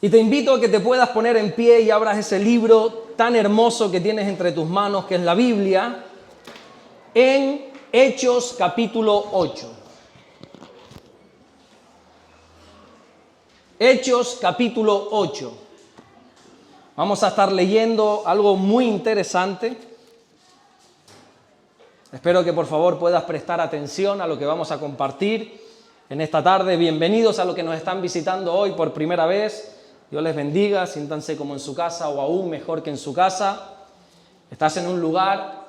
Y te invito a que te puedas poner en pie y abras ese libro tan hermoso que tienes entre tus manos, que es la Biblia, en Hechos capítulo 8. Hechos capítulo 8. Vamos a estar leyendo algo muy interesante. Espero que por favor puedas prestar atención a lo que vamos a compartir en esta tarde. Bienvenidos a los que nos están visitando hoy por primera vez. Dios les bendiga, siéntanse como en su casa o aún mejor que en su casa. Estás en un lugar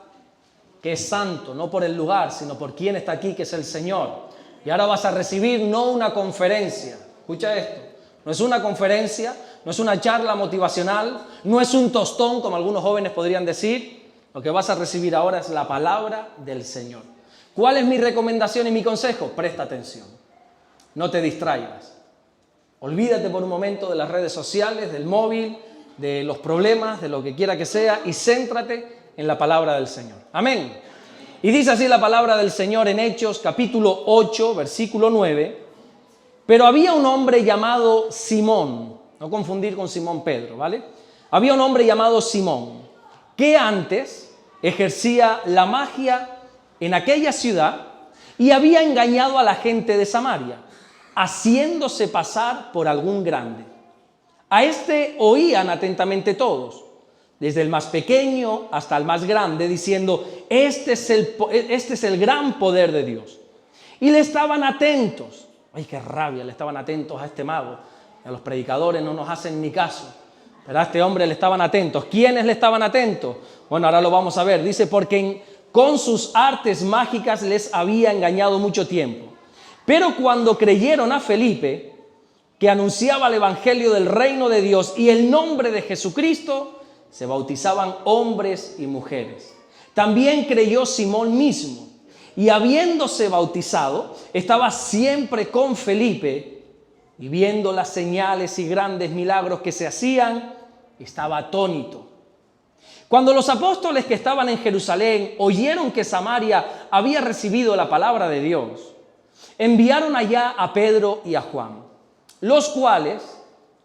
que es santo, no por el lugar, sino por quien está aquí, que es el Señor. Y ahora vas a recibir no una conferencia, escucha esto, no es una conferencia, no es una charla motivacional, no es un tostón como algunos jóvenes podrían decir. Lo que vas a recibir ahora es la palabra del Señor. ¿Cuál es mi recomendación y mi consejo? Presta atención, no te distraigas. Olvídate por un momento de las redes sociales, del móvil, de los problemas, de lo que quiera que sea, y céntrate en la palabra del Señor. Amén. Y dice así la palabra del Señor en Hechos capítulo 8, versículo 9. Pero había un hombre llamado Simón, no confundir con Simón Pedro, ¿vale? Había un hombre llamado Simón, que antes ejercía la magia en aquella ciudad y había engañado a la gente de Samaria, haciéndose pasar por algún grande. A este oían atentamente todos, desde el más pequeño hasta el más grande, diciendo, este es el gran poder de Dios. Y le estaban atentos. ¡Ay, qué rabia! Le estaban atentos a este mago. A los predicadores no nos hacen ni caso. Pero a este hombre le estaban atentos. ¿Quiénes le estaban atentos? Bueno, ahora lo vamos a ver. Dice, porque con sus artes mágicas les había engañado mucho tiempo. Pero cuando creyeron a Felipe, que anunciaba el evangelio del reino de Dios y el nombre de Jesucristo, se bautizaban hombres y mujeres. También creyó Simón mismo, y habiéndose bautizado, estaba siempre con Felipe, y viendo las señales y grandes milagros que se hacían, estaba atónito. Cuando los apóstoles que estaban en Jerusalén oyeron que Samaria había recibido la palabra de Dios, enviaron allá a Pedro y a Juan, los cuales,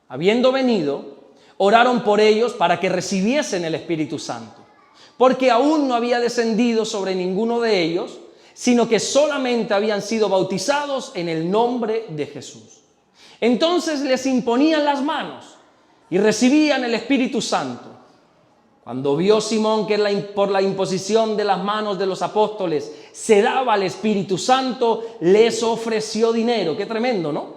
habiendo venido, oraron por ellos para que recibiesen el Espíritu Santo, porque aún no había descendido sobre ninguno de ellos, sino que solamente habían sido bautizados en el nombre de Jesús. Entonces les imponían las manos y recibían el Espíritu Santo. Cuando vio Simón que por la imposición de las manos de los apóstoles se daba el Espíritu Santo, les ofreció dinero. Qué tremendo, ¿no?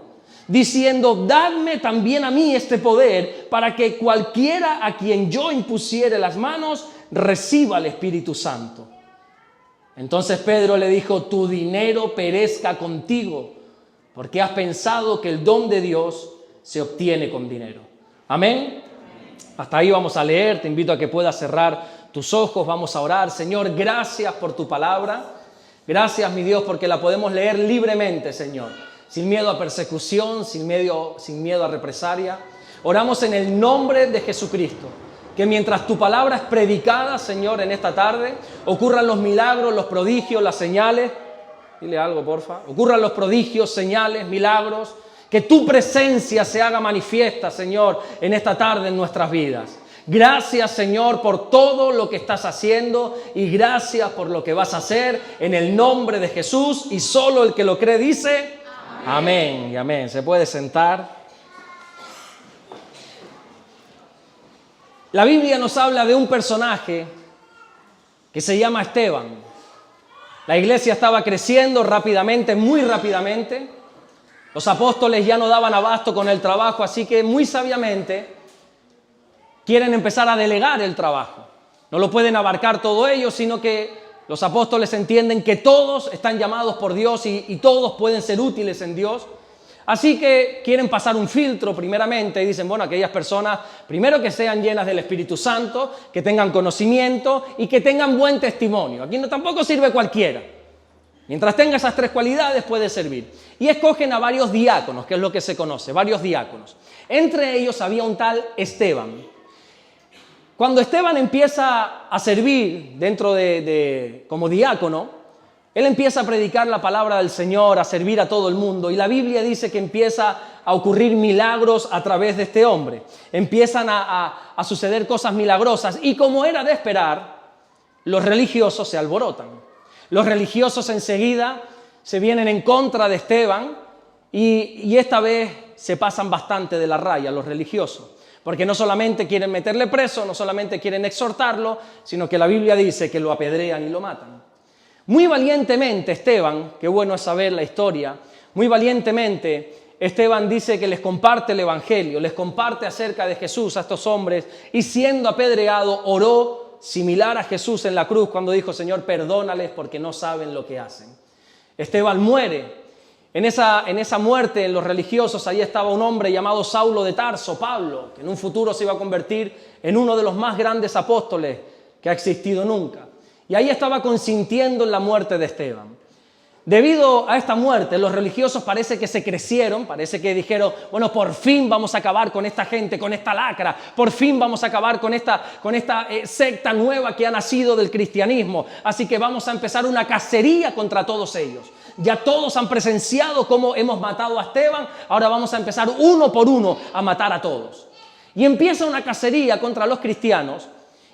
Diciendo, dadme también a mí este poder para que cualquiera a quien yo impusiere las manos reciba el Espíritu Santo. Entonces Pedro le dijo, tu dinero perezca contigo, porque has pensado que el don de Dios se obtiene con dinero. Amén. Hasta ahí vamos a leer, te invito a que puedas cerrar tus ojos, vamos a orar. Señor, gracias por tu palabra, gracias mi Dios porque la podemos leer libremente, Señor, sin miedo a persecución, sin miedo a represalia. Oramos en el nombre de Jesucristo, que mientras tu palabra es predicada, Señor, en esta tarde, ocurran los milagros, los prodigios, las señales. Dile algo, porfa. Ocurran los prodigios, señales, milagros. Que tu presencia se haga manifiesta, Señor, en esta tarde en nuestras vidas. Gracias, Señor, por todo lo que estás haciendo y gracias por lo que vas a hacer en el nombre de Jesús. Y solo el que lo cree dice amén y amén. Se puede sentar. La Biblia nos habla de un personaje que se llama Esteban. La iglesia estaba creciendo rápidamente, muy rápidamente. Los apóstoles ya no daban abasto con el trabajo, así que muy sabiamente quieren empezar a delegar el trabajo. No lo pueden abarcar todo ellos, sino que los apóstoles entienden que todos están llamados por Dios y todos pueden ser útiles en Dios. Así que quieren pasar un filtro primeramente y dicen, bueno, aquellas personas, primero que sean llenas del Espíritu Santo, que tengan conocimiento y que tengan buen testimonio. Aquí no tampoco sirve cualquiera. Mientras tenga esas tres cualidades puede servir. Y escogen a varios diáconos, que es lo que se conoce, varios diáconos. Entre ellos había un tal Esteban. Cuando Esteban empieza a servir como diácono, Él empieza a predicar la palabra del Señor, a servir a todo el mundo, y la Biblia dice que empieza a ocurrir milagros a través de este hombre. Empiezan a suceder cosas milagrosas, y como era de esperar, los religiosos se alborotan. Los religiosos enseguida se vienen en contra de Esteban, y esta vez se pasan bastante de la raya los religiosos, porque no solamente quieren meterle preso, no solamente quieren exhortarlo, sino que la Biblia dice que lo apedrean y lo matan. Muy valientemente Esteban, qué bueno es saber la historia, muy valientemente Esteban dice que les comparte el Evangelio, les comparte acerca de Jesús a estos hombres, y siendo apedreado oró similar a Jesús en la cruz cuando dijo: Señor, perdónales porque no saben lo que hacen. Esteban muere. En esa muerte, en los religiosos, ahí estaba un hombre llamado Saulo de Tarso, Pablo, que en un futuro se iba a convertir en uno de los más grandes apóstoles que ha existido nunca. Y ahí estaba consintiendo en la muerte de Esteban. Debido a esta muerte, los religiosos parece que se crecieron, parece que dijeron: bueno, por fin vamos a acabar con esta gente, con esta lacra, por fin vamos a acabar con esta secta nueva que ha nacido del cristianismo, así que vamos a empezar una cacería contra todos ellos. Ya todos han presenciado cómo hemos matado a Esteban, ahora vamos a empezar uno por uno a matar a todos. Y empieza una cacería contra los cristianos,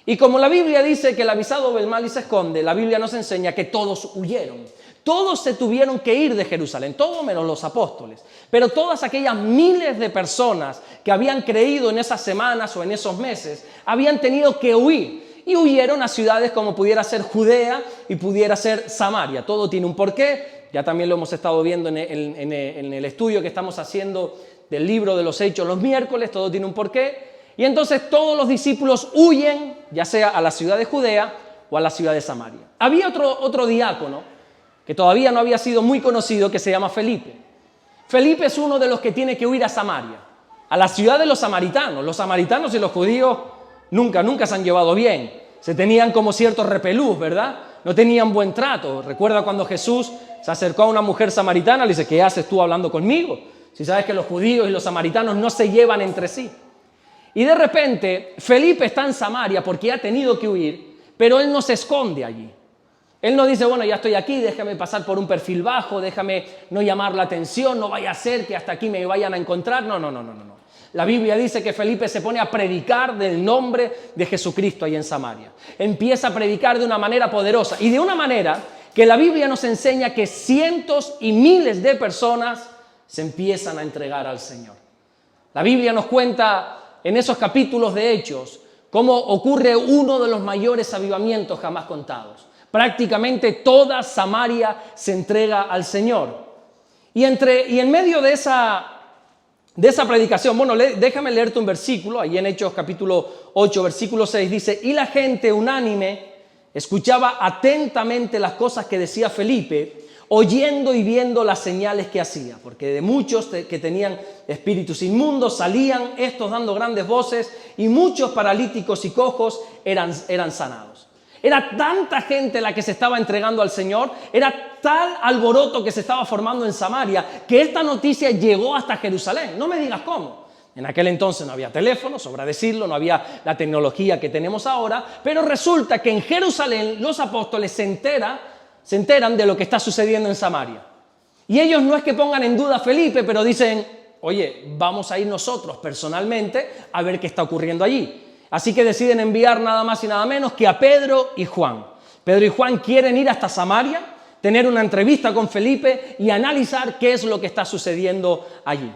y como la Biblia dice que el avisado ve el mal y se esconde, la Biblia nos enseña que todos huyeron. Todos se tuvieron que ir de Jerusalén, todos menos los apóstoles. Pero todas aquellas miles de personas que habían creído en esas semanas o en esos meses, habían tenido que huir. Y huyeron a ciudades como pudiera ser Judea y pudiera ser Samaria. Todo tiene un porqué. Ya también lo hemos estado viendo en el estudio que estamos haciendo del libro de los Hechos los miércoles. Todo tiene un porqué. Y entonces todos los discípulos huyen, ya sea a la ciudad de Judea o a la ciudad de Samaria. Había otro diácono que todavía no había sido muy conocido, que se llama Felipe. Felipe es uno de los que tiene que huir a Samaria, a la ciudad de los samaritanos. Los samaritanos y los judíos nunca se han llevado bien. Se tenían como cierto repelús, ¿verdad? No tenían buen trato. Recuerda cuando Jesús se acercó a una mujer samaritana, le dice: ¿qué haces tú hablando conmigo? Si sabes que los judíos y los samaritanos no se llevan entre sí. Y de repente Felipe está en Samaria porque ha tenido que huir, pero él no se esconde allí. Él no dice: bueno, ya estoy aquí, déjame pasar por un perfil bajo, déjame no llamar la atención, no vaya a ser que hasta aquí me vayan a encontrar. No. La Biblia dice que Felipe se pone a predicar del nombre de Jesucristo ahí en Samaria. Empieza a predicar de una manera poderosa y de una manera que la Biblia nos enseña que cientos y miles de personas se empiezan a entregar al Señor. La Biblia nos cuenta en esos capítulos de Hechos cómo ocurre uno de los mayores avivamientos jamás contados. Prácticamente toda Samaria se entrega al Señor. Y en medio de esa predicación, bueno, déjame leerte un versículo, ahí en Hechos capítulo 8, versículo 6, dice: y la gente unánime escuchaba atentamente las cosas que decía Felipe, oyendo y viendo las señales que hacía, porque de muchos que tenían espíritus inmundos salían estos dando grandes voces, y muchos paralíticos y cojos eran sanados. Era tanta gente la que se estaba entregando al Señor, era tal alboroto que se estaba formando en Samaria, que esta noticia llegó hasta Jerusalén. No me digas cómo. En aquel entonces no había teléfono, sobra decirlo, no había la tecnología que tenemos ahora, pero resulta que en Jerusalén los apóstoles se enteran de lo que está sucediendo en Samaria. Y ellos no es que pongan en duda a Felipe, pero dicen: oye, vamos a ir nosotros personalmente a ver qué está ocurriendo allí. Así que deciden enviar nada más y nada menos que a Pedro y Juan. Pedro y Juan quieren ir hasta Samaria, tener una entrevista con Felipe y analizar qué es lo que está sucediendo allí.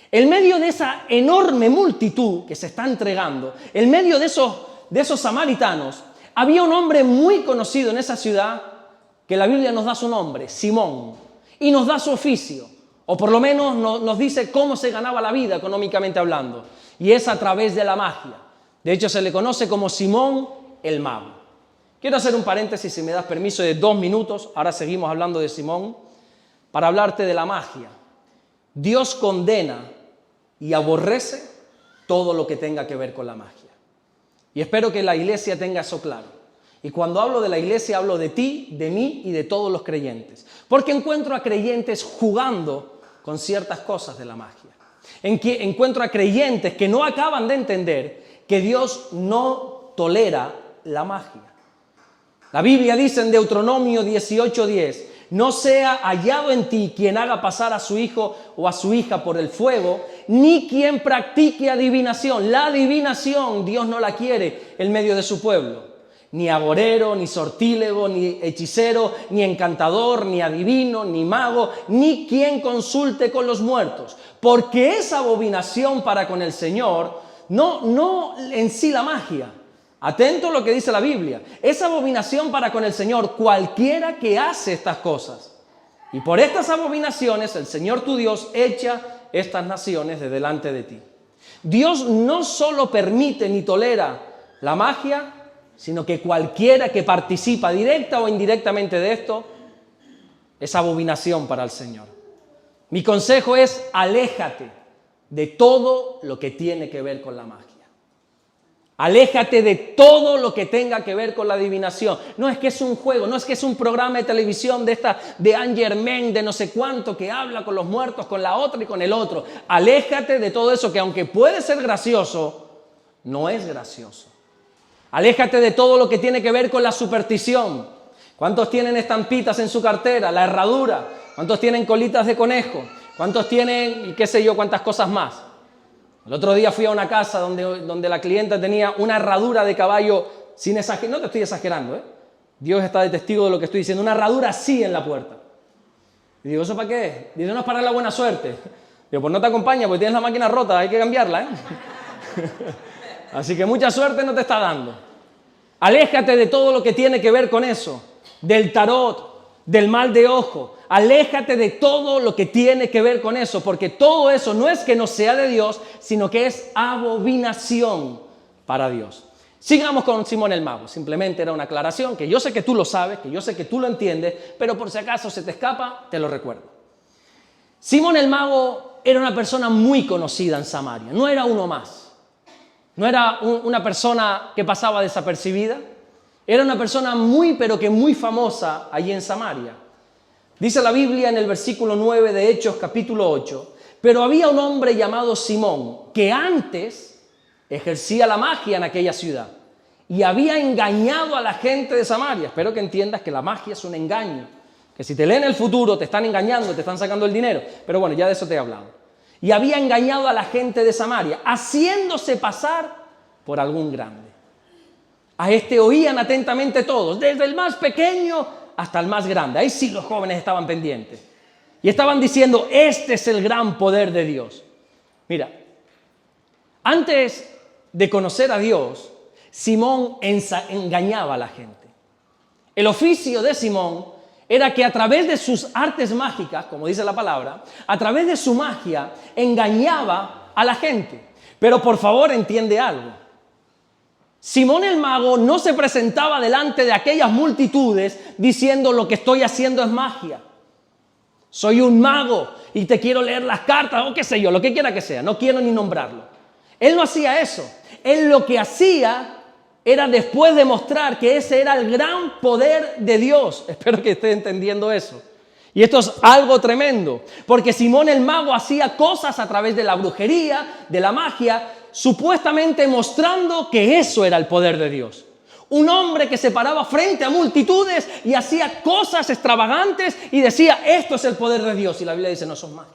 En medio de esa enorme multitud que se está entregando, en medio de esos samaritanos, había un hombre muy conocido en esa ciudad, que la Biblia nos da su nombre, Simón, y nos da su oficio, o por lo menos nos dice cómo se ganaba la vida económicamente hablando, y es a través de la magia. De hecho, se le conoce como Simón el Mago. Quiero hacer un paréntesis, si me das permiso, de 2 minutos, ahora seguimos hablando de Simón, para hablarte de la magia. Dios condena y aborrece todo lo que tenga que ver con la magia. Y espero que la iglesia tenga eso claro. Y cuando hablo de la iglesia, hablo de ti, de mí y de todos los creyentes. Porque encuentro a creyentes jugando con ciertas cosas de la magia. Encuentro a creyentes que no acaban de entender que Dios no tolera la magia. La Biblia dice en Deuteronomio 18:10 no sea hallado en ti quien haga pasar a su hijo o a su hija por el fuego, ni quien practique adivinación. La adivinación Dios no la quiere en medio de su pueblo. Ni agorero, ni sortílego, ni hechicero, ni encantador, ni adivino, ni mago, ni quien consulte con los muertos. Porque esa abominación para con el Señor, no en sí la magia. Atento a lo que dice la Biblia. Es abominación para con el Señor cualquiera que hace estas cosas. Y por estas abominaciones el Señor tu Dios echa estas naciones de delante de ti. Dios no solo permite ni tolera la magia, sino que cualquiera que participa directa o indirectamente de esto es abominación para el Señor. Mi consejo es: aléjate de todo lo que tiene que ver con la magia. Aléjate de todo lo que tenga que ver con la adivinación. No es que es un juego, no es que es un programa de televisión de Angermen, de no sé cuánto, que habla con los muertos, con la otra y con el otro. Aléjate de todo eso que, aunque puede ser gracioso, no es gracioso. Aléjate de todo lo que tiene que ver con la superstición. ¿Cuántos tienen estampitas en su cartera? La herradura. ¿Cuántos tienen colitas de conejo? ¿Cuántos tienen, y qué sé yo, cuántas cosas más? El otro día fui a una casa donde la clienta tenía una herradura de caballo, sin exagerar, no te estoy exagerando, Dios está de testigo de lo que estoy diciendo, una herradura así en la puerta. Y digo, ¿eso para qué es? Dice, no es para la buena suerte. Digo, pues no te acompaña porque tienes la máquina rota, hay que cambiarla, Así que mucha suerte no te está dando. Aléjate de todo lo que tiene que ver con eso, del tarot, del mal de ojo. Aléjate de todo lo que tiene que ver con eso, porque todo eso no es que no sea de Dios, sino que es abominación para Dios. Sigamos con Simón el Mago. Simplemente era una aclaración que yo sé que tú lo sabes, que yo sé que tú lo entiendes, pero por si acaso se te escapa, te lo recuerdo. Simón el Mago era una persona muy conocida en Samaria, no era uno más. No era una persona que pasaba desapercibida, era una persona muy, pero que muy famosa allí en Samaria. Dice la Biblia en el versículo 9 de Hechos capítulo 8, pero había un hombre llamado Simón que antes ejercía la magia en aquella ciudad y había engañado a la gente de Samaria. Espero que entiendas que la magia es un engaño, que si te leen el futuro te están engañando, te están sacando el dinero, pero bueno, ya de eso te he hablado. Y había engañado a la gente de Samaria, haciéndose pasar por algún grande. A este oían atentamente todos, desde el más pequeño hasta el más grande. Ahí sí los jóvenes estaban pendientes. Y estaban diciendo, este es el gran poder de Dios. Mira, antes de conocer a Dios, Simón engañaba a la gente. El oficio de Simón era que a través de sus artes mágicas, como dice la palabra, a través de su magia, engañaba a la gente. Pero por favor, entiende algo. Simón el Mago no se presentaba delante de aquellas multitudes diciendo lo que estoy haciendo es magia. Soy un mago y te quiero leer las cartas o qué sé yo, lo que quiera que sea, no quiero ni nombrarlo. Él no hacía eso. Él lo que hacía era después demostrar que ese era el gran poder de Dios. Espero que esté entendiendo eso. Y esto es algo tremendo, porque Simón el Mago hacía cosas a través de la brujería, de la magia, supuestamente mostrando que eso era el poder de Dios. Un hombre que se paraba frente a multitudes y hacía cosas extravagantes y decía, esto es el poder de Dios. Y la Biblia dice, no, son magia.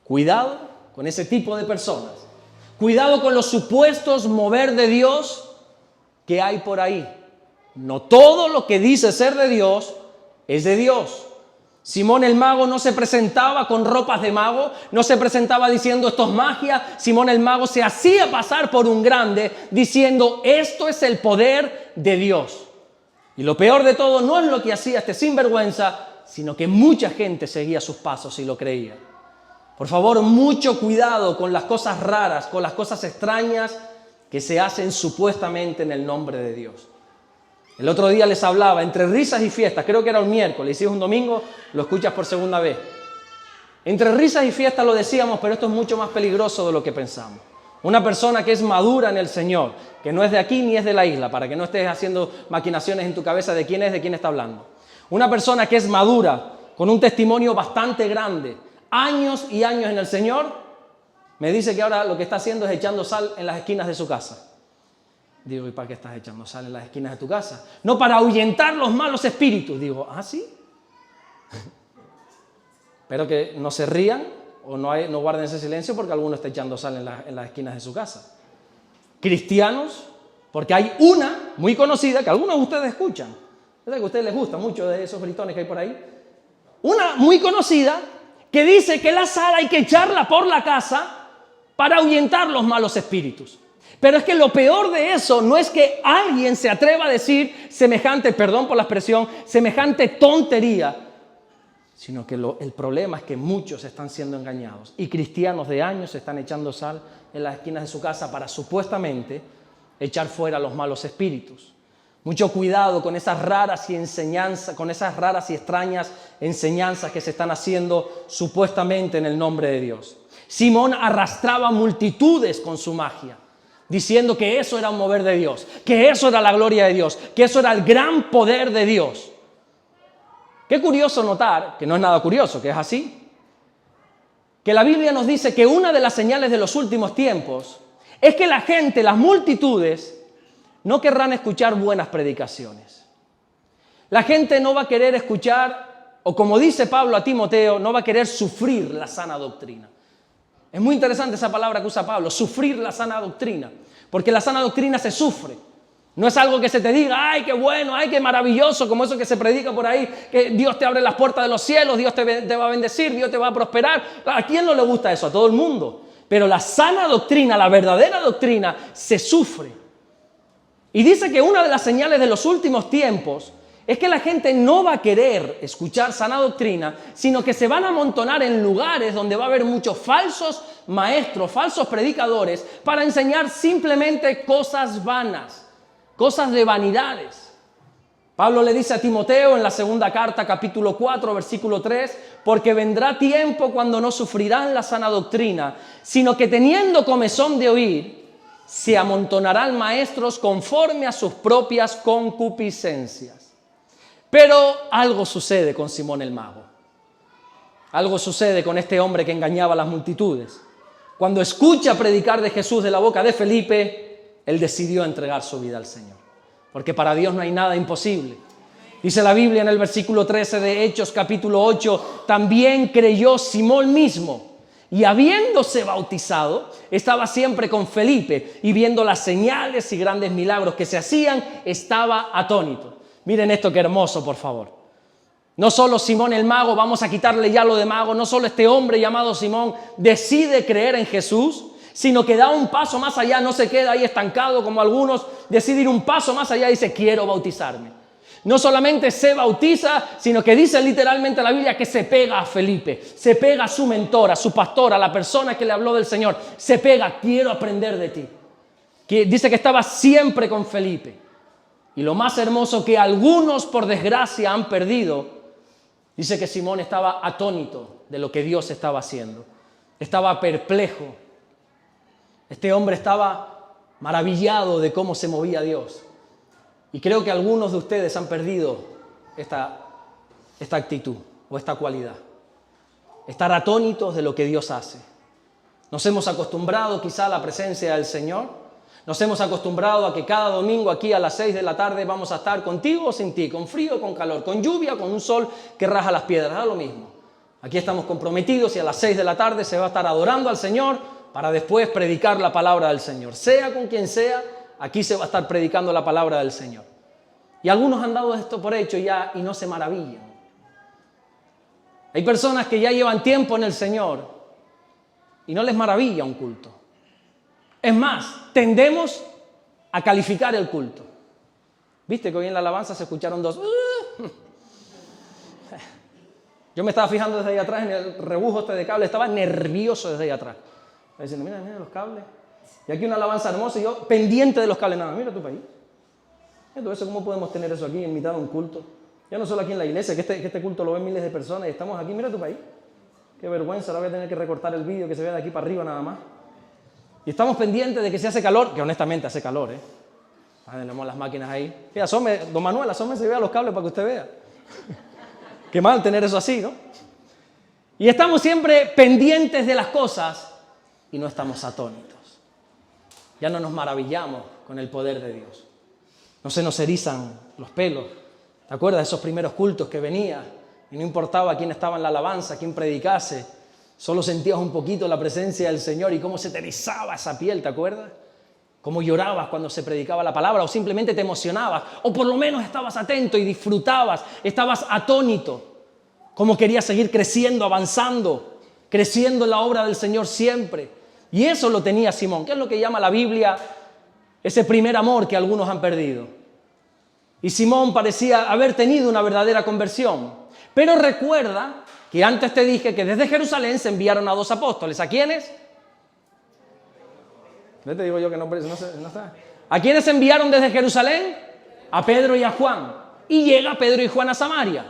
Cuidado con ese tipo de personas. Cuidado con los supuestos mover de Dios que hay por ahí. No todo lo que dice ser de Dios es de Dios. Simón el Mago no se presentaba con ropas de mago, no se presentaba diciendo esto es magia. Simón el Mago se hacía pasar por un grande diciendo esto es el poder de Dios. Y lo peor de todo no es lo que hacía este sinvergüenza, sino que mucha gente seguía sus pasos y lo creía. Por favor, mucho cuidado con las cosas raras, con las cosas extrañas que se hacen supuestamente en el nombre de Dios. El otro día les hablaba, entre risas y fiestas, creo que era un miércoles, y si es un domingo, lo escuchas por segunda vez. Entre risas y fiestas lo decíamos, pero esto es mucho más peligroso de lo que pensamos. Una persona que es madura en el Señor, que no es de aquí ni es de la isla, para que no estés haciendo maquinaciones en tu cabeza de quién es, de quién está hablando. Una persona que es madura, con un testimonio bastante grande, años y años en el Señor, me dice que ahora lo que está haciendo es echando sal en las esquinas de su casa. Digo, ¿y para qué estás echando sal en las esquinas de tu casa? No, para ahuyentar los malos espíritus. Digo, ¿ah, sí? Espero que no se rían o no guarden ese silencio porque alguno está echando sal en las esquinas de su casa. Cristianos, porque hay una muy conocida que algunos de ustedes escuchan. Yo sé que a ustedes les gusta mucho de esos gritones que hay por ahí. Una muy conocida que dice que la sal hay que echarla por la casa para ahuyentar los malos espíritus. Pero es que lo peor de eso no es que alguien se atreva a decir semejante, perdón por la expresión, semejante tontería, sino que el problema es que muchos están siendo engañados y cristianos de años están echando sal en las esquinas de su casa para supuestamente echar fuera los malos espíritus. Mucho cuidado con esas raras y extrañas enseñanzas que se están haciendo supuestamente en el nombre de Dios. Simón arrastraba multitudes con su magia, diciendo que eso era un mover de Dios, que eso era la gloria de Dios, que eso era el gran poder de Dios. Qué curioso notar, que no es nada curioso, que es así, que la Biblia nos dice que una de las señales de los últimos tiempos es que la gente, las multitudes, no querrán escuchar buenas predicaciones. La gente no va a querer escuchar, o como dice Pablo a Timoteo, no va a querer sufrir la sana doctrina. Es muy interesante esa palabra que usa Pablo, sufrir la sana doctrina, porque la sana doctrina se sufre. No es algo que se te diga, ay, qué bueno, ay, qué maravilloso, como eso que se predica por ahí, que Dios te abre las puertas de los cielos, Dios te va a bendecir, Dios te va a prosperar. ¿A quién no le gusta eso? A todo el mundo. Pero la sana doctrina, la verdadera doctrina, se sufre. Y dice que una de las señales de los últimos tiempos es que la gente no va a querer escuchar sana doctrina, sino que se van a amontonar en lugares donde va a haber muchos falsos maestros, falsos predicadores, para enseñar simplemente cosas vanas, cosas de vanidades. Pablo le dice a Timoteo en la segunda carta, capítulo 4, versículo 3, porque vendrá tiempo cuando no sufrirán la sana doctrina, sino que teniendo comezón de oír, se amontonarán maestros conforme a sus propias concupiscencias. Pero algo sucede con Simón el Mago. Algo sucede con este hombre que engañaba a las multitudes. Cuando escucha predicar de Jesús de la boca de Felipe, él decidió entregar su vida al Señor. Porque para Dios no hay nada imposible. Dice la Biblia en el versículo 13 de Hechos, capítulo 8, también creyó Simón mismo. Y habiéndose bautizado, estaba siempre con Felipe y viendo las señales y grandes milagros que se hacían, estaba atónito. Miren esto que hermoso, por favor. No solo Simón el Mago, vamos a quitarle ya lo de mago, no solo este hombre llamado Simón decide creer en Jesús, sino que da un paso más allá, no se queda ahí estancado como algunos, decide ir un paso más allá y dice, quiero bautizarme. No solamente se bautiza, sino que dice literalmente la Biblia que se pega a Felipe, se pega a su mentor, a su pastor, a la persona que le habló del Señor, se pega, quiero aprender de ti. Que dice que estaba siempre con Felipe. Y lo más hermoso que algunos por desgracia han perdido, dice que Simón estaba atónito de lo que Dios estaba haciendo, estaba perplejo. Este hombre estaba maravillado de cómo se movía Dios. Y creo que algunos de ustedes han perdido esta actitud o esta cualidad. Estar atónitos de lo que Dios hace. Nos hemos acostumbrado quizá a la presencia del Señor. Nos hemos acostumbrado a que cada domingo aquí a las 6 de la tarde vamos a estar contigo o sin ti, con frío o con calor, con lluvia o con un sol que raja las piedras. Da lo mismo. Aquí estamos comprometidos y a las 6 de la tarde se va a estar adorando al Señor para después predicar la palabra del Señor. Sea con quien sea, aquí se va a estar predicando la palabra del Señor. Y algunos han dado esto por hecho ya y no se maravillan. Hay personas que ya llevan tiempo en el Señor y no les maravilla un culto. Es más, tendemos a calificar el culto. ¿Viste que hoy en la alabanza se escucharon dos? Yo me estaba fijando desde ahí atrás en el rebujo este de cable, estaba nervioso desde ahí atrás. Diciendo, mira los cables. Y aquí una alabanza hermosa y yo pendiente de los cables. Nada, mira tu país. Mira eso, ¿cómo podemos tener eso aquí en mitad de un culto? Ya no solo aquí en la iglesia, que este culto lo ven miles de personas y estamos aquí, mira tu país. Qué vergüenza, ahora voy a tener que recortar el vídeo que se vea de aquí para arriba nada más. Y estamos pendientes de que si hace calor, que honestamente hace calor, tenemos las máquinas ahí. Y asome, don Manuel, asome se vea los cables para que usted vea. Qué mal tener eso así, ¿no? Y estamos siempre pendientes de las cosas y no estamos atónitos. Ya no nos maravillamos con el poder de Dios. No se nos erizan los pelos. ¿Te acuerdas de esos primeros cultos que venía y no importaba quién estaba en la alabanza, quién predicase, solo sentías un poquito la presencia del Señor y cómo se te erizaba esa piel, ¿te acuerdas? Cómo llorabas cuando se predicaba la palabra o simplemente te emocionabas o por lo menos estabas atento y disfrutabas, estabas atónito, cómo querías seguir creciendo, avanzando, creciendo en la obra del Señor siempre. Y eso lo tenía Simón, que es lo que llama la Biblia ese primer amor que algunos han perdido. Y Simón parecía haber tenido una verdadera conversión. Pero recuerda que antes te dije que desde Jerusalén se enviaron a 2 apóstoles. ¿A quiénes? ¿No te digo yo que no está? ¿A quiénes enviaron desde Jerusalén? A Pedro y a Juan. Y llega Pedro y Juan a Samaria.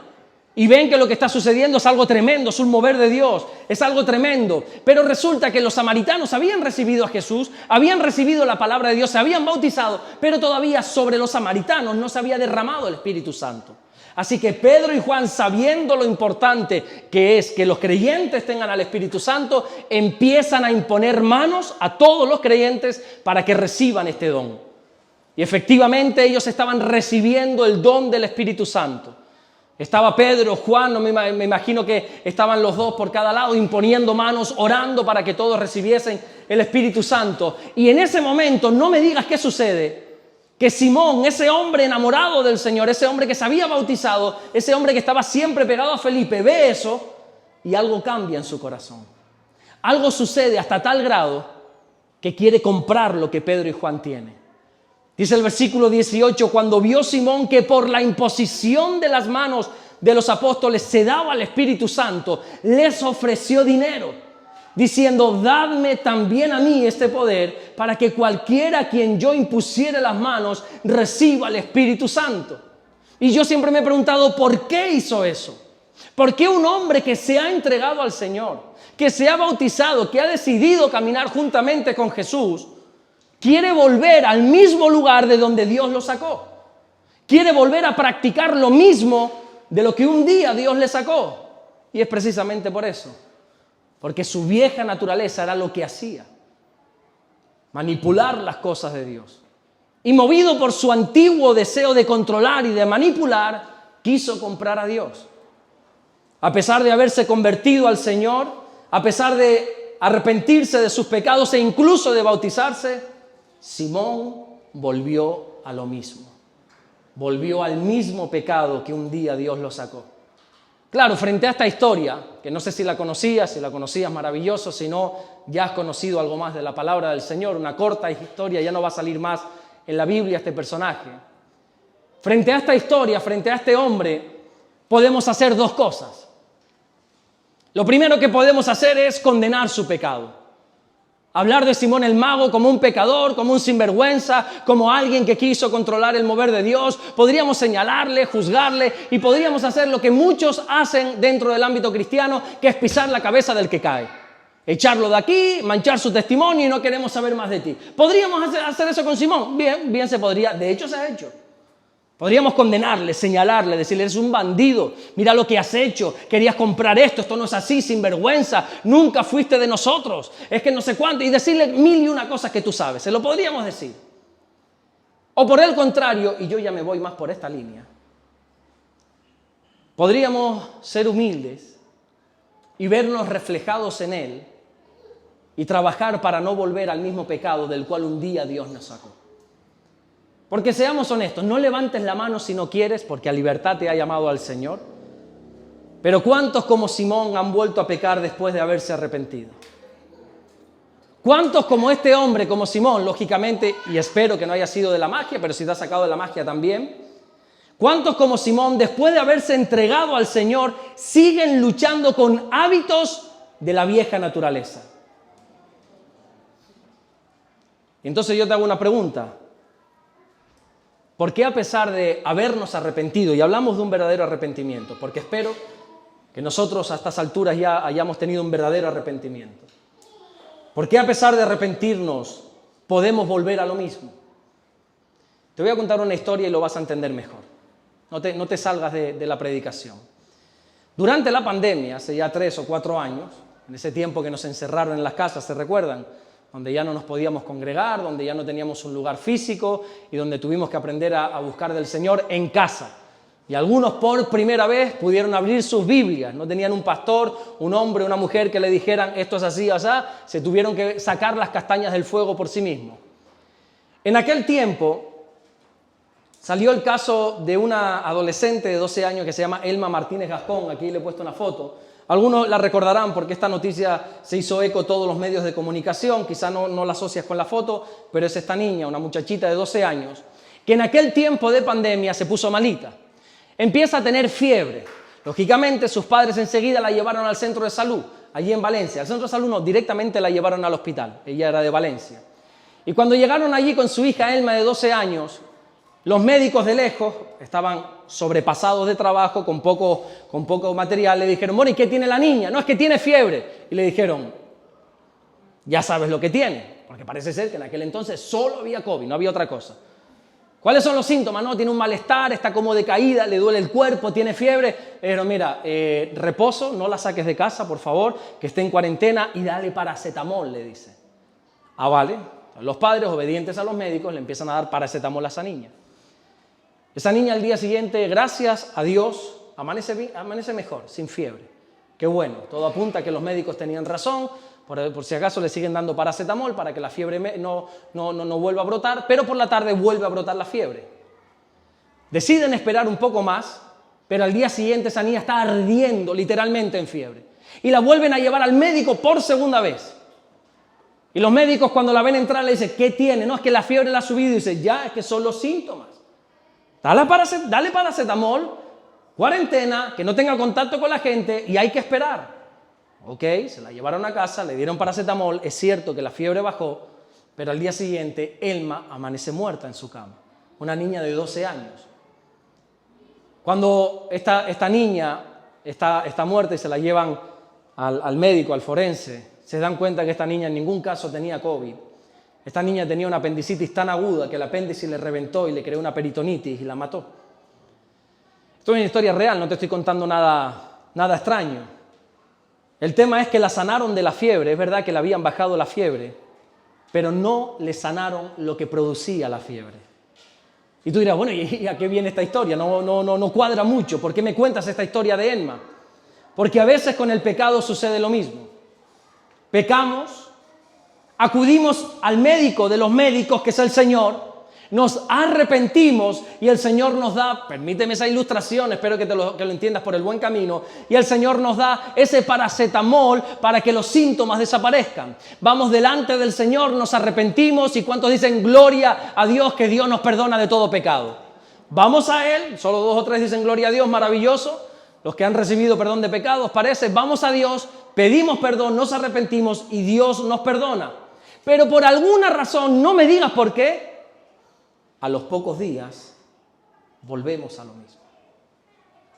Y ven que lo que está sucediendo es algo tremendo, es un mover de Dios, es algo tremendo. Pero resulta que los samaritanos habían recibido a Jesús, habían recibido la palabra de Dios, se habían bautizado, pero todavía sobre los samaritanos no se había derramado el Espíritu Santo. Así que Pedro y Juan, sabiendo lo importante que es que los creyentes tengan al Espíritu Santo, empiezan a imponer manos a todos los creyentes para que reciban este don. Y efectivamente ellos estaban recibiendo el don del Espíritu Santo. Estaba Pedro, Juan, me imagino que estaban los dos por cada lado imponiendo manos, orando para que todos recibiesen el Espíritu Santo. Y en ese momento, no me digas qué sucede, que Simón, ese hombre enamorado del Señor, ese hombre que se había bautizado, ese hombre que estaba siempre pegado a Felipe, ve eso y algo cambia en su corazón. Algo sucede hasta tal grado que quiere comprar lo que Pedro y Juan tienen. Dice el versículo 18, cuando vio Simón que por la imposición de las manos de los apóstoles se daba el Espíritu Santo, les ofreció dinero, diciendo, dadme también a mí este poder para que cualquiera a quien yo impusiere las manos reciba el Espíritu Santo. Y yo siempre me he preguntado, ¿por qué hizo eso? ¿Por qué un hombre que se ha entregado al Señor, que se ha bautizado, que ha decidido caminar juntamente con Jesús, quiere volver al mismo lugar de donde Dios lo sacó? Quiere volver a practicar lo mismo de lo que un día Dios le sacó. Y es precisamente por eso. Porque su vieja naturaleza era lo que hacía. Manipular las cosas de Dios. Y movido por su antiguo deseo de controlar y de manipular, quiso comprar a Dios. A pesar de haberse convertido al Señor, a pesar de arrepentirse de sus pecados e incluso de bautizarse, Simón volvió a lo mismo. Volvió al mismo pecado que un día Dios lo sacó. Claro, frente a esta historia, que no sé si la conocías maravilloso, si no, ya has conocido algo más de la palabra del Señor, una corta historia, ya no va a salir más en la Biblia este personaje. Frente a esta historia, frente a este hombre, podemos hacer 2 cosas. Lo primero que podemos hacer es condenar su pecado. Hablar de Simón el Mago como un pecador, como un sinvergüenza, como alguien que quiso controlar el mover de Dios. Podríamos señalarle, juzgarle y podríamos hacer lo que muchos hacen dentro del ámbito cristiano, que es pisar la cabeza del que cae. Echarlo de aquí, manchar su testimonio y no queremos saber más de ti. ¿Podríamos hacer eso con Simón? Bien se podría. De hecho se ha hecho. Podríamos condenarle, señalarle, decirle, eres un bandido, mira lo que has hecho, querías comprar esto no es así, sinvergüenza, nunca fuiste de nosotros, es que no sé cuánto, y decirle 1001 cosas que tú sabes, se lo podríamos decir. O por el contrario, y yo ya me voy más por esta línea, podríamos ser humildes y vernos reflejados en él y trabajar para no volver al mismo pecado del cual un día Dios nos sacó. Porque seamos honestos, no levantes la mano si no quieres, porque a libertad te ha llamado al Señor. Pero ¿cuántos como Simón han vuelto a pecar después de haberse arrepentido? ¿Cuántos como este hombre, como Simón, lógicamente, y espero que no haya sido de la magia, pero si te ha sacado de la magia también? ¿Cuántos como Simón, después de haberse entregado al Señor, siguen luchando con hábitos de la vieja naturaleza? Entonces yo te hago una pregunta. ¿Por qué a pesar de habernos arrepentido, y hablamos de un verdadero arrepentimiento, porque espero que nosotros a estas alturas ya hayamos tenido un verdadero arrepentimiento, ¿por qué a pesar de arrepentirnos podemos volver a lo mismo? Te voy a contar una historia y lo vas a entender mejor. No te salgas de la predicación. Durante la pandemia, hace ya 3 o 4 años, en ese tiempo que nos encerraron en las casas, ¿se recuerdan? Donde ya no nos podíamos congregar, donde ya no teníamos un lugar físico y donde tuvimos que aprender a buscar del Señor en casa. Y algunos por primera vez pudieron abrir sus Biblias. No tenían un pastor, un hombre, una mujer que le dijeran esto es así o así. Se tuvieron que sacar las castañas del fuego por sí mismos. En aquel tiempo salió el caso de una adolescente de 12 años que se llama Elma Martínez Gascón. Aquí le he puesto una foto. Algunos la recordarán porque esta noticia se hizo eco todos los medios de comunicación. Quizá no la asocias con la foto, pero es esta niña, una muchachita de 12 años, que en aquel tiempo de pandemia se puso malita. Empieza a tener fiebre. Lógicamente, sus padres enseguida la llevaron al centro de salud, allí en Valencia. Al centro de salud no, directamente la llevaron al hospital. Ella era de Valencia. Y cuando llegaron allí con su hija Elma de 12 años, los médicos de lejos estaban sobrepasados de trabajo, con poco material. Le dijeron, bueno, ¿y qué tiene la niña? No, es que tiene fiebre. Y le dijeron, ya sabes lo que tiene, porque parece ser que en aquel entonces solo había COVID, no había otra cosa. ¿Cuáles son los síntomas? No, tiene un malestar, está como decaída, le duele el cuerpo, tiene fiebre. Pero mira, reposo, no la saques de casa, por favor, que esté en cuarentena y dale paracetamol, le dice. Ah, vale. Los padres, obedientes a los médicos, le empiezan a dar paracetamol a esa niña. Esa niña al día siguiente, gracias a Dios, amanece mejor, sin fiebre. Qué bueno, todo apunta a que los médicos tenían razón. Por si acaso le siguen dando paracetamol para que la fiebre no vuelva a brotar, pero por la tarde vuelve a brotar la fiebre. Deciden esperar un poco más, pero al día siguiente esa niña está ardiendo literalmente en fiebre. Y la vuelven a llevar al médico por segunda vez. Y los médicos cuando la ven entrar le dicen, ¿qué tiene? No, es que la fiebre la ha subido. Y dice, ya, es que son los síntomas. Dale paracetamol, cuarentena, que no tenga contacto con la gente y hay que esperar. Ok, se la llevaron a casa, le dieron paracetamol, es cierto que la fiebre bajó, pero al día siguiente Elma amanece muerta en su cama, una niña de 12 años. Cuando esta niña está muerta y se la llevan al médico, al forense, se dan cuenta que esta niña en ningún caso tenía COVID. Esta niña tenía una apendicitis tan aguda que el apéndice le reventó y le creó una peritonitis y la mató. Esto es una historia real, no te estoy contando nada extraño. El tema es que la sanaron de la fiebre, es verdad que le habían bajado la fiebre, pero no le sanaron lo que producía la fiebre. Y tú dirás, bueno, ¿y a qué viene esta historia? No cuadra mucho. ¿Por qué me cuentas esta historia de Elma? Porque a veces con el pecado sucede lo mismo. Pecamos, acudimos al médico de los médicos, que es el Señor, nos arrepentimos y el Señor nos da, permíteme esa ilustración, espero que lo entiendas por el buen camino, y el Señor nos da ese paracetamol para que los síntomas desaparezcan. Vamos delante del Señor, nos arrepentimos y ¿cuántos dicen gloria a Dios, que Dios nos perdona de todo pecado? Vamos a Él, solo 2 o 3 dicen gloria a Dios, maravilloso, los que han recibido perdón de pecados, parece, vamos a Dios, pedimos perdón, nos arrepentimos y Dios nos perdona. Pero por alguna razón, no me digas por qué, a los pocos días volvemos a lo mismo.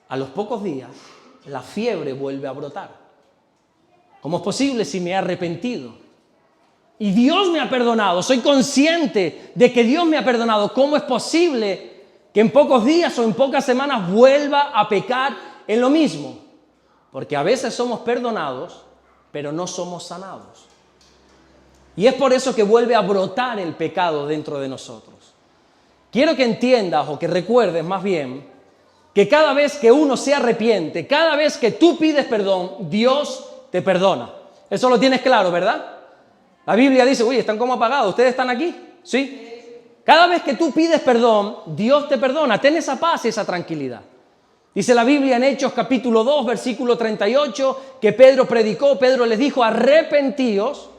A los pocos días la fiebre vuelve a brotar. ¿Cómo es posible si me he arrepentido? Y Dios me ha perdonado, soy consciente de que Dios me ha perdonado. ¿Cómo es posible que en pocos días o en pocas semanas vuelva a pecar en lo mismo? Porque a veces somos perdonados, pero no somos sanados. Y es por eso que vuelve a brotar el pecado dentro de nosotros. Quiero que entiendas o que recuerdes más bien que cada vez que uno se arrepiente, cada vez que tú pides perdón, Dios te perdona. Eso lo tienes claro, ¿verdad? La Biblia dice, uy, están como apagados, ¿ustedes están aquí? ¿Sí? Cada vez que tú pides perdón, Dios te perdona. Ten esa paz y esa tranquilidad. Dice la Biblia en Hechos capítulo 2, versículo 38, que Pedro predicó, Pedro les dijo, arrepentíos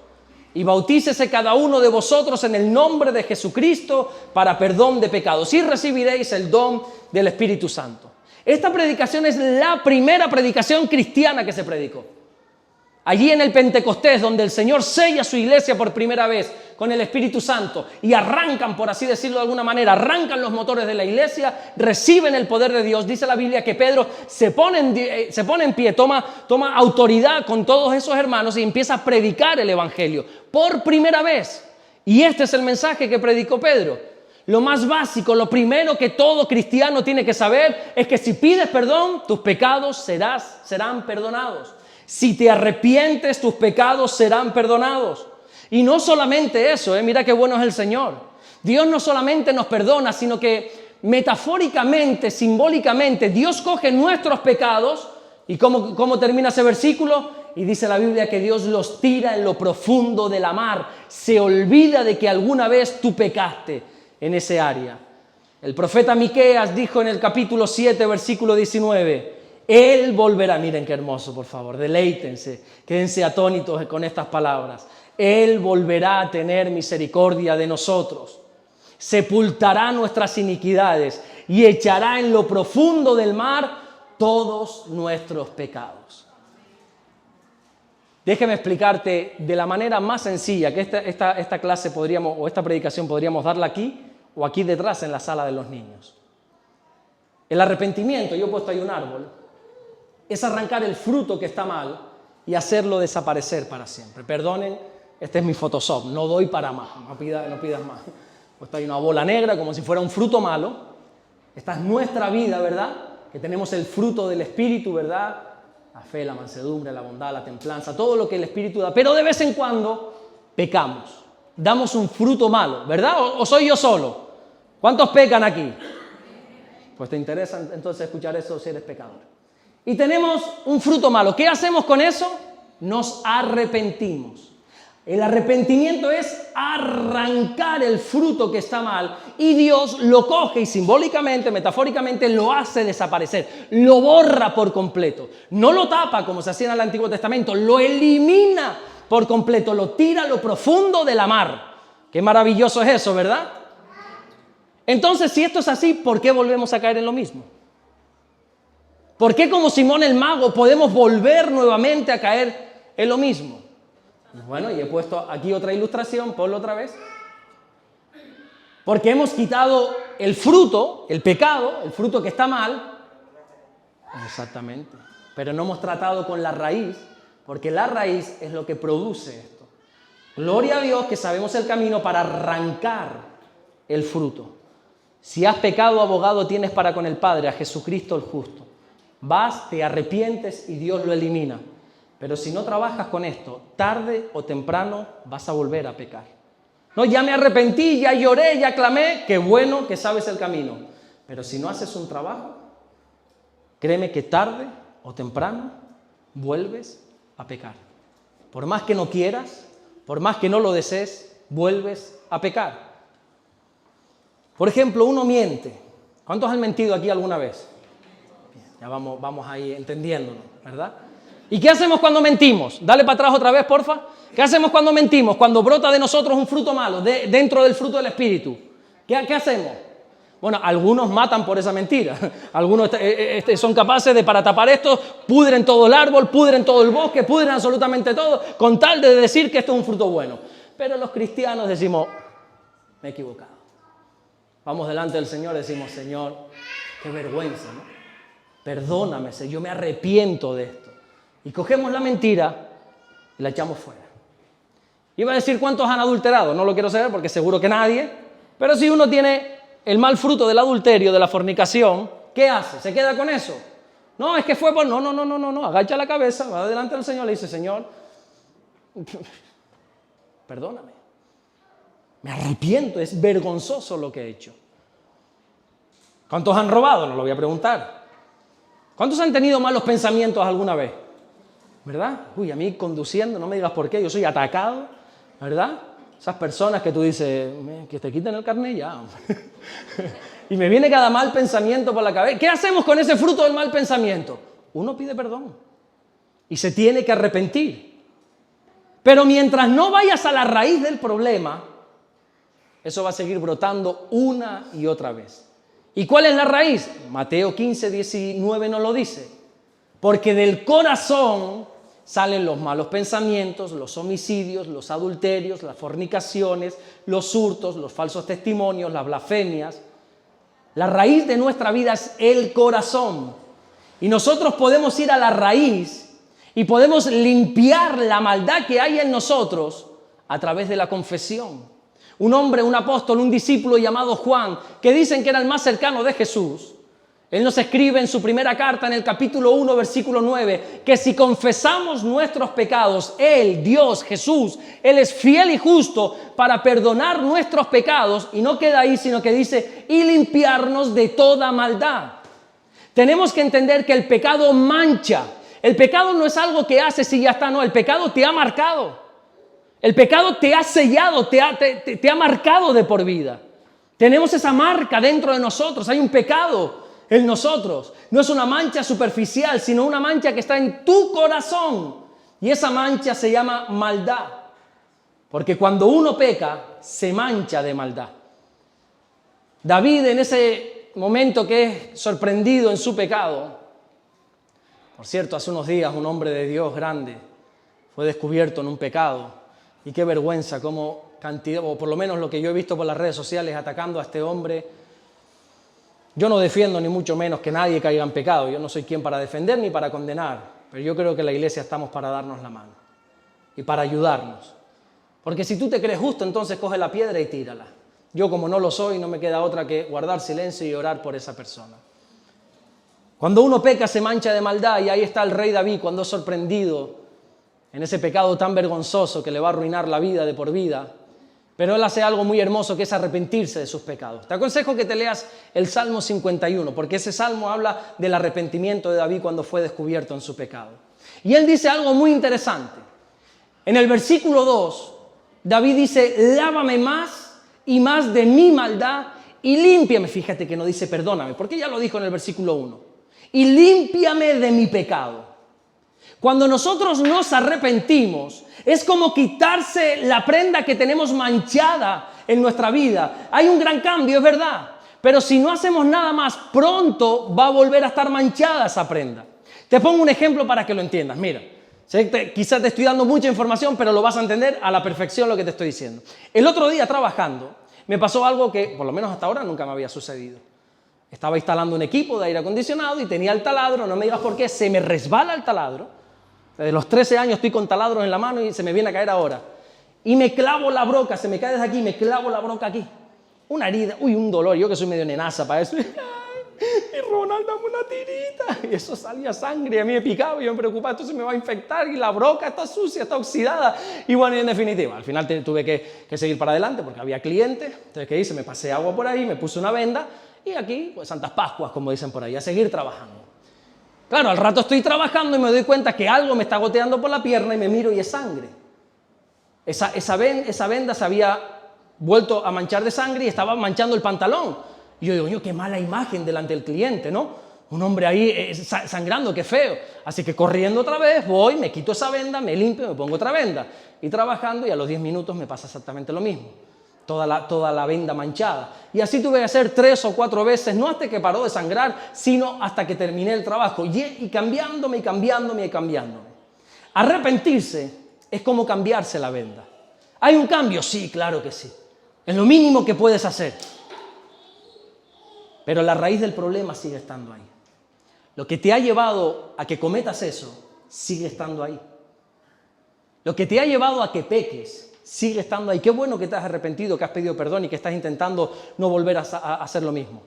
y bautícese cada uno de vosotros en el nombre de Jesucristo para perdón de pecados y recibiréis el don del Espíritu Santo. Esta predicación es la primera predicación cristiana que se predicó. Allí en el Pentecostés, donde el Señor sella su iglesia por primera vez con el Espíritu Santo y arrancan, por así decirlo de alguna manera, arrancan los motores de la iglesia, reciben el poder de Dios. Dice la Biblia que Pedro se pone en pie, toma autoridad con todos esos hermanos y empieza a predicar el Evangelio por primera vez. Y este es el mensaje que predicó Pedro. Lo más básico, lo primero que todo cristiano tiene que saber es que si pides perdón, tus pecados serán perdonados. Si te arrepientes, tus pecados serán perdonados. Y no solamente eso, mira qué bueno es el Señor. Dios no solamente nos perdona, sino que metafóricamente, simbólicamente, Dios coge nuestros pecados y ¿cómo termina ese versículo? Y dice la Biblia que Dios los tira en lo profundo de la mar. Se olvida de que alguna vez tú pecaste en ese área. El profeta Miqueas dijo en el capítulo 7, versículo 19, Él volverá, miren qué hermoso, por favor, deleítense, quédense atónitos con estas palabras. Él volverá a tener misericordia de nosotros, sepultará nuestras iniquidades y echará en lo profundo del mar todos nuestros pecados. Déjeme explicarte de la manera más sencilla que esta clase podríamos, o esta predicación podríamos darla aquí o aquí detrás en la sala de los niños. El arrepentimiento, yo he puesto ahí un árbol, es arrancar el fruto que está mal y hacerlo desaparecer para siempre. Perdonen, este es mi Photoshop, no doy para más, no pidas más. He puesto ahí una bola negra como si fuera un fruto malo. Esta es nuestra vida, ¿verdad? Que tenemos el fruto del Espíritu, ¿verdad? La fe, la mansedumbre, la bondad, la templanza, todo lo que el Espíritu da. Pero de vez en cuando pecamos, damos un fruto malo, ¿verdad? ¿O soy yo solo? ¿Cuántos pecan aquí? Pues te interesa entonces escuchar eso si eres pecador. Y tenemos un fruto malo. ¿Qué hacemos con eso? Nos arrepentimos. El arrepentimiento es arrancar el fruto que está mal y Dios lo coge y simbólicamente, metafóricamente lo hace desaparecer, lo borra por completo. No lo tapa como se hacía en el Antiguo Testamento, lo elimina por completo, lo tira a lo profundo de la mar. Qué maravilloso es eso, ¿verdad? Entonces, si esto es así, ¿por qué volvemos a caer en lo mismo? ¿Por qué como Simón el Mago podemos volver nuevamente a caer en lo mismo? Bueno, y he puesto aquí otra ilustración, ponlo otra vez. Porque hemos quitado el fruto, el pecado, el fruto que está mal. Exactamente. Pero no hemos tratado con la raíz, porque la raíz es lo que produce esto. Gloria a Dios que sabemos el camino para arrancar el fruto. Si has pecado, abogado tienes para con el Padre, a Jesucristo el justo. Vas, te arrepientes y Dios lo elimina. Pero si no trabajas con esto, tarde o temprano vas a volver a pecar. No, ya me arrepentí, ya lloré, ya clamé, qué bueno que sabes el camino. Pero si no haces un trabajo, créeme que tarde o temprano vuelves a pecar. Por más que no quieras, por más que no lo desees, vuelves a pecar. Por ejemplo, uno miente. ¿Cuántos han mentido aquí alguna vez? Bien, ya vamos ahí entendiéndonos, ¿verdad? ¿Y qué hacemos cuando mentimos? Dale para atrás otra vez, porfa. ¿Qué hacemos cuando mentimos? Cuando brota de nosotros un fruto malo, dentro del fruto del Espíritu. ¿Qué hacemos? Bueno, algunos matan por esa mentira. Algunos son capaces de, para tapar esto, pudren todo el árbol, pudren todo el bosque, pudren absolutamente todo, con tal de decir que esto es un fruto bueno. Pero los cristianos decimos, me he equivocado. Vamos delante del Señor y decimos, Señor, qué vergüenza, ¿no? Perdóname, Señor, yo me arrepiento de esto. Y cogemos la mentira y la echamos fuera. Iba a decir cuántos han adulterado, no lo quiero saber porque seguro que nadie, pero si uno tiene el mal fruto del adulterio, de la fornicación, ¿qué hace? ¿Se queda con eso? No, es que fue por... No, agacha la cabeza, va delante del Señor y le dice, Señor, perdóname, me arrepiento, es vergonzoso lo que he hecho. ¿Cuántos han robado? No lo voy a preguntar. ¿Cuántos han tenido malos pensamientos alguna vez? ¿Verdad? Uy, a mí conduciendo, no me digas por qué, yo soy atacado, ¿verdad? Esas personas que tú dices, que te quiten el carnet ya. Y me viene cada mal pensamiento por la cabeza. ¿Qué hacemos con ese fruto del mal pensamiento? Uno pide perdón y se tiene que arrepentir. Pero mientras no vayas a la raíz del problema, eso va a seguir brotando una y otra vez. ¿Y cuál es la raíz? Mateo 15, 19 nos lo dice. Porque del corazón salen los malos pensamientos, los homicidios, los adulterios, las fornicaciones, los hurtos, los falsos testimonios, las blasfemias. La raíz de nuestra vida es el corazón. Y nosotros podemos ir a la raíz y podemos limpiar la maldad que hay en nosotros a través de la confesión. Un hombre, un apóstol, un discípulo llamado Juan, que dicen que era el más cercano de Jesús, Él nos escribe en su primera carta, en el capítulo 1, versículo 9, que si confesamos nuestros pecados, Él, Dios, Jesús, Él es fiel y justo para perdonar nuestros pecados, y no queda ahí, sino que dice, y limpiarnos de toda maldad. Tenemos que entender que el pecado mancha. El pecado no es algo que haces y ya está, no, el pecado te ha marcado. El pecado te ha sellado, te ha marcado de por vida. Tenemos esa marca dentro de nosotros, hay un pecado en nosotros. No es una mancha superficial, sino una mancha que está en tu corazón. Y esa mancha se llama maldad. Porque cuando uno peca, se mancha de maldad. David, en ese momento que es sorprendido en su pecado, por cierto, hace unos días un hombre de Dios grande fue descubierto en un pecado. Y qué vergüenza, cómo cantidad, o por lo menos lo que yo he visto por las redes sociales atacando a este hombre. Yo no defiendo ni mucho menos que nadie caiga en pecado. Yo no soy quien para defender ni para condenar. Pero yo creo que la iglesia estamos para darnos la mano y para ayudarnos. Porque si tú te crees justo, entonces coge la piedra y tírala. Yo, como no lo soy, no me queda otra que guardar silencio y orar por esa persona. Cuando uno peca se mancha de maldad, y ahí está el rey David cuando es sorprendido en ese pecado tan vergonzoso que le va a arruinar la vida de por vida. Pero él hace algo muy hermoso, que es arrepentirse de sus pecados. Te aconsejo que te leas el Salmo 51, porque ese salmo habla del arrepentimiento de David cuando fue descubierto en su pecado. Y él dice algo muy interesante. En el versículo 2, David dice, lávame más y más de mi maldad y límpiame. Fíjate que no dice perdóname, porque ya lo dijo en el versículo 1. Y límpiame de mi pecado. Cuando nosotros nos arrepentimos, es como quitarse la prenda que tenemos manchada en nuestra vida. Hay un gran cambio, es verdad, pero si no hacemos nada más, pronto va a volver a estar manchada esa prenda. Te pongo un ejemplo para que lo entiendas. Mira, quizás te estoy dando mucha información, pero lo vas a entender a la perfección lo que te estoy diciendo. El otro día trabajando, me pasó algo que, por lo menos hasta ahora, nunca me había sucedido. Estaba instalando un equipo de aire acondicionado y tenía el taladro, no me digas por qué, se me resbala el taladro. Desde los 13 años estoy con taladros en la mano y se me viene a caer ahora. Y me clavo la broca, se me cae desde aquí, me clavo la broca aquí. Una herida, un dolor, yo que soy medio nenaza para eso. Y Ronald, dame una tirita. Y eso salía sangre, y a mí me picaba y yo me preocupaba, esto se me va a infectar y la broca está sucia, está oxidada. Y bueno, y en definitiva, al final tuve que seguir para adelante porque había clientes. Entonces, ¿qué hice? Me pasé agua por ahí, me puse una venda y aquí, pues Santas Pascuas, como dicen por ahí, a seguir trabajando. Claro, al rato estoy trabajando y me doy cuenta que algo me está goteando por la pierna y me miro y es sangre. Esa venda se había vuelto a manchar de sangre y estaba manchando el pantalón. Y yo digo, qué mala imagen delante del cliente, ¿no? Un hombre ahí sangrando, qué feo. Así que corriendo otra vez, voy, me quito esa venda, me limpio, me pongo otra venda. Y trabajando, y a los 10 minutos me pasa exactamente lo mismo. Toda la venda manchada. Y así tuve que hacer 3 o 4 veces, no hasta que paró de sangrar, sino hasta que terminé el trabajo. Y cambiándome. Arrepentirse es como cambiarse la venda. ¿Hay un cambio? Sí, claro que sí. Es lo mínimo que puedes hacer. Pero la raíz del problema sigue estando ahí. Lo que te ha llevado a que cometas eso, sigue estando ahí. Lo que te ha llevado a que peques, sigue estando ahí. Qué bueno que te has arrepentido, que has pedido perdón y que estás intentando no volver a hacer lo mismo.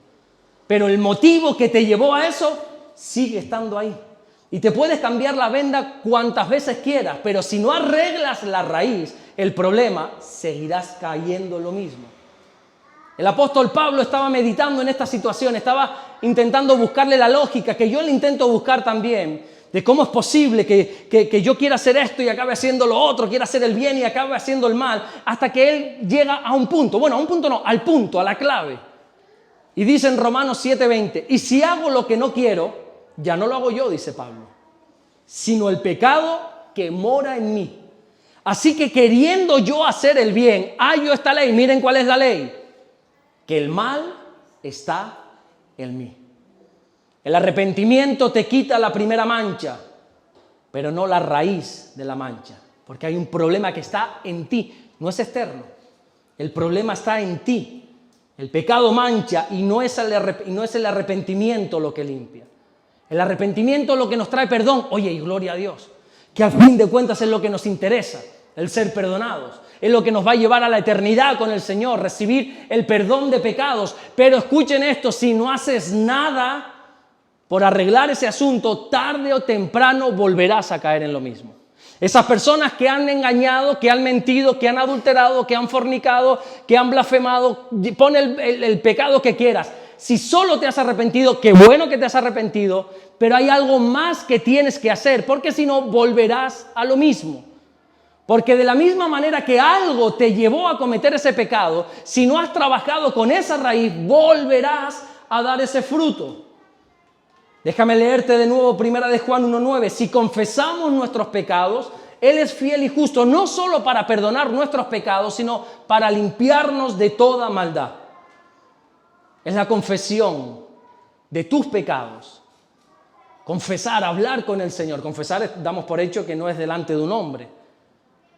Pero el motivo que te llevó a eso sigue estando ahí. Y te puedes cambiar la venda cuantas veces quieras, pero si no arreglas la raíz, el problema, seguirás cayendo en lo mismo. El apóstol Pablo estaba meditando en esta situación, estaba intentando buscarle la lógica, que yo le intento buscar también, de cómo es posible que yo quiera hacer esto y acabe haciendo lo otro, quiera hacer el bien y acabe haciendo el mal, hasta que él llega a un punto, bueno, a un punto no, al punto, a la clave. Y dice en Romanos 7:20, y si hago lo que no quiero, ya no lo hago yo, dice Pablo, sino el pecado que mora en mí. Así que queriendo yo hacer el bien, hallo esta ley, miren cuál es la ley, que el mal está en mí. El arrepentimiento te quita la primera mancha, pero no la raíz de la mancha, porque hay un problema que está en ti, no es externo. El problema está en ti. El pecado mancha y no es el arrepentimiento lo que limpia. El arrepentimiento es lo que nos trae perdón. Oye, y gloria a Dios, que al fin de cuentas es lo que nos interesa, el ser perdonados. Es lo que nos va a llevar a la eternidad con el Señor, recibir el perdón de pecados. Pero escuchen esto, si no haces nada, por arreglar ese asunto, tarde o temprano volverás a caer en lo mismo. Esas personas que han engañado, que han mentido, que han adulterado, que han fornicado, que han blasfemado, pon el pecado que quieras. Si solo te has arrepentido, qué bueno que te has arrepentido, pero hay algo más que tienes que hacer, porque si no, volverás a lo mismo. Porque de la misma manera que algo te llevó a cometer ese pecado, si no has trabajado con esa raíz, volverás a dar ese fruto. Déjame leerte de nuevo 1 de Juan 1:9. Si confesamos nuestros pecados, Él es fiel y justo, no solo para perdonar nuestros pecados, sino para limpiarnos de toda maldad. Es la confesión de tus pecados. Confesar, hablar con el Señor. Confesar, damos por hecho que no es delante de un hombre,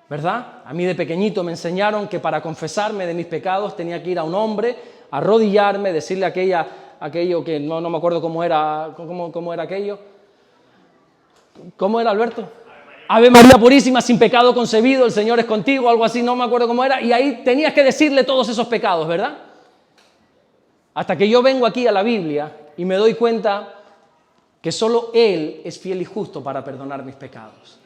¿verdad? A mí de pequeñito me enseñaron que para confesarme de mis pecados tenía que ir a un hombre, arrodillarme, decirle aquello que no me acuerdo cómo era aquello. ¿Cómo era, Alberto? Ave María Purísima, sin pecado concebido, el Señor es contigo, algo así, no me acuerdo cómo era. Y ahí tenías que decirle todos esos pecados, ¿verdad? Hasta que yo vengo aquí a la Biblia y me doy cuenta que solo Él es fiel y justo para perdonar mis pecados.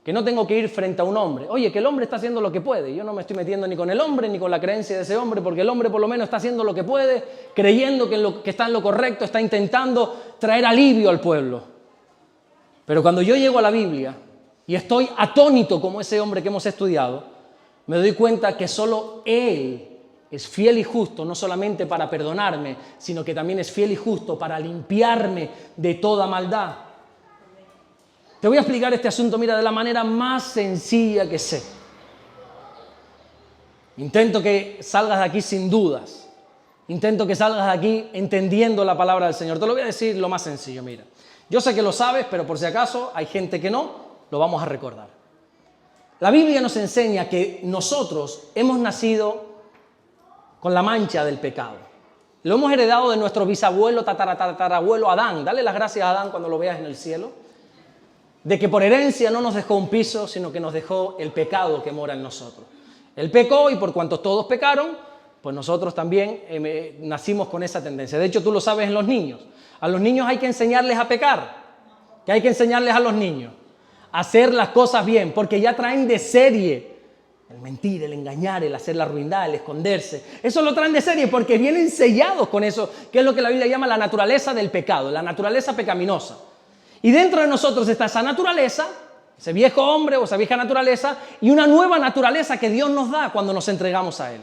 Que no tengo que ir frente a un hombre. Oye, que el hombre está haciendo lo que puede. Yo no me estoy metiendo ni con el hombre ni con la creencia de ese hombre, porque el hombre por lo menos está haciendo lo que puede, creyendo que está en lo correcto, está intentando traer alivio al pueblo. Pero cuando yo llego a la Biblia y estoy atónito como ese hombre que hemos estudiado, me doy cuenta que solo Él es fiel y justo, no solamente para perdonarme, sino que también es fiel y justo para limpiarme de toda maldad. Te voy a explicar este asunto, mira, de la manera más sencilla que sé. Intento que salgas de aquí sin dudas. Intento que salgas de aquí entendiendo la palabra del Señor. Te lo voy a decir lo más sencillo, mira. Yo sé que lo sabes, pero por si acaso hay gente que no, lo vamos a recordar. La Biblia nos enseña que nosotros hemos nacido con la mancha del pecado. Lo hemos heredado de nuestro bisabuelo, tatarabuelo Adán. Dale las gracias a Adán cuando lo veas en el cielo. De que por herencia no nos dejó un piso, sino que nos dejó el pecado que mora en nosotros. Él pecó y por cuanto todos pecaron, pues nosotros también nacimos con esa tendencia. De hecho, tú lo sabes en los niños. A los niños hay que enseñarles a pecar. ¿Qué hay que enseñarles a los niños? A hacer las cosas bien, porque ya traen de serie el mentir, el engañar, el hacer la ruindad, el esconderse. Eso lo traen de serie porque vienen sellados con eso, que es lo que la Biblia llama la naturaleza del pecado, la naturaleza pecaminosa. Y dentro de nosotros está esa naturaleza, ese viejo hombre o esa vieja naturaleza, y una nueva naturaleza que Dios nos da cuando nos entregamos a Él.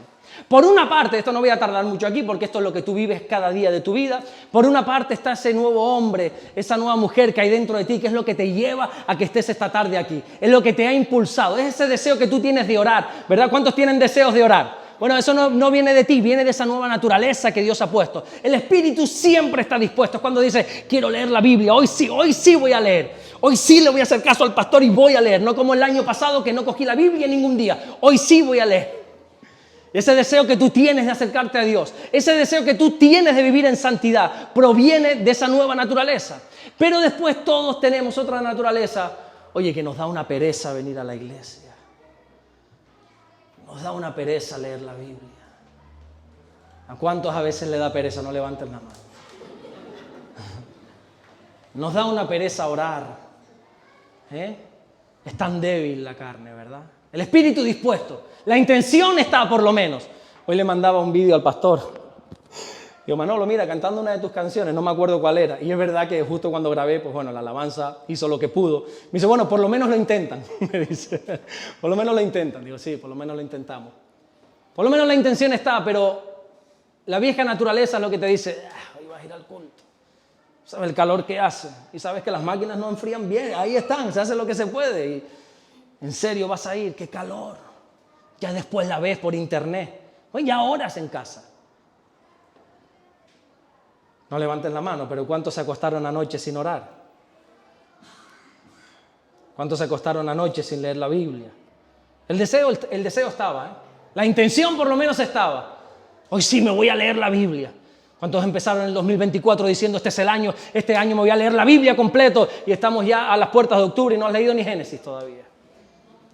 Por una parte, esto no voy a tardar mucho aquí porque esto es lo que tú vives cada día de tu vida. Por una parte está ese nuevo hombre, esa nueva mujer que hay dentro de ti, que es lo que te lleva a que estés esta tarde aquí. Es lo que te ha impulsado, es ese deseo que tú tienes de orar, ¿verdad? ¿Cuántos tienen deseos de orar? Bueno, eso no viene de ti, viene de esa nueva naturaleza que Dios ha puesto. El Espíritu siempre está dispuesto. Es cuando dice, quiero leer la Biblia, hoy sí voy a leer. Hoy sí le voy a hacer caso al pastor y voy a leer. No como el año pasado que no cogí la Biblia ningún día. Hoy sí voy a leer. Ese deseo que tú tienes de acercarte a Dios, ese deseo que tú tienes de vivir en santidad, proviene de esa nueva naturaleza. Pero después todos tenemos otra naturaleza, oye, que nos da una pereza venir a la iglesia. Nos da una pereza leer la Biblia. ¿A cuántos a veces le da pereza? No levanten la mano. Nos da una pereza orar. Es tan débil la carne, ¿verdad? El espíritu dispuesto. La intención está por lo menos. Hoy le mandaba un vídeo al pastor. Digo, Manolo, mira, cantando una de tus canciones, no me acuerdo cuál era. Y es verdad que justo cuando grabé, pues bueno, la alabanza hizo lo que pudo. Me dice, bueno, por lo menos lo intentan. Me dice, por lo menos lo intentan. Digo, sí, por lo menos lo intentamos. Por lo menos la intención está, pero la vieja naturaleza es lo que te dice, hoy vas a ir al culto. Sabes el calor que hace. Y sabes que las máquinas no enfrían bien. Ahí están, se hace lo que se puede. Y en serio vas a ir, qué calor. Ya después la ves por internet. Oye, ya horas en casa. No levanten la mano, pero ¿cuántos se acostaron anoche sin orar? ¿Cuántos se acostaron anoche sin leer la Biblia? El deseo estaba, La intención por lo menos estaba. Hoy sí me voy a leer la Biblia. ¿Cuántos empezaron en el 2024 diciendo este es el año, este año me voy a leer la Biblia completo? Y estamos ya a las puertas de octubre y no has leído ni Génesis todavía.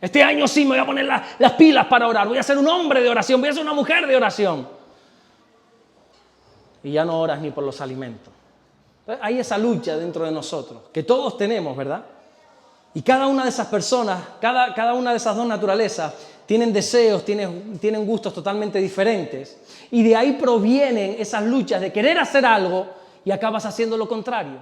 Este año sí me voy a poner las pilas para orar. Voy a ser un hombre de oración, voy a ser una mujer de oración. Y ya no oras ni por los alimentos. Entonces, hay esa lucha dentro de nosotros, que todos tenemos, ¿verdad? Y cada una de esas personas, cada una de esas dos naturalezas, tienen deseos, tienen gustos totalmente diferentes. Y de ahí provienen esas luchas de querer hacer algo y acabas haciendo lo contrario.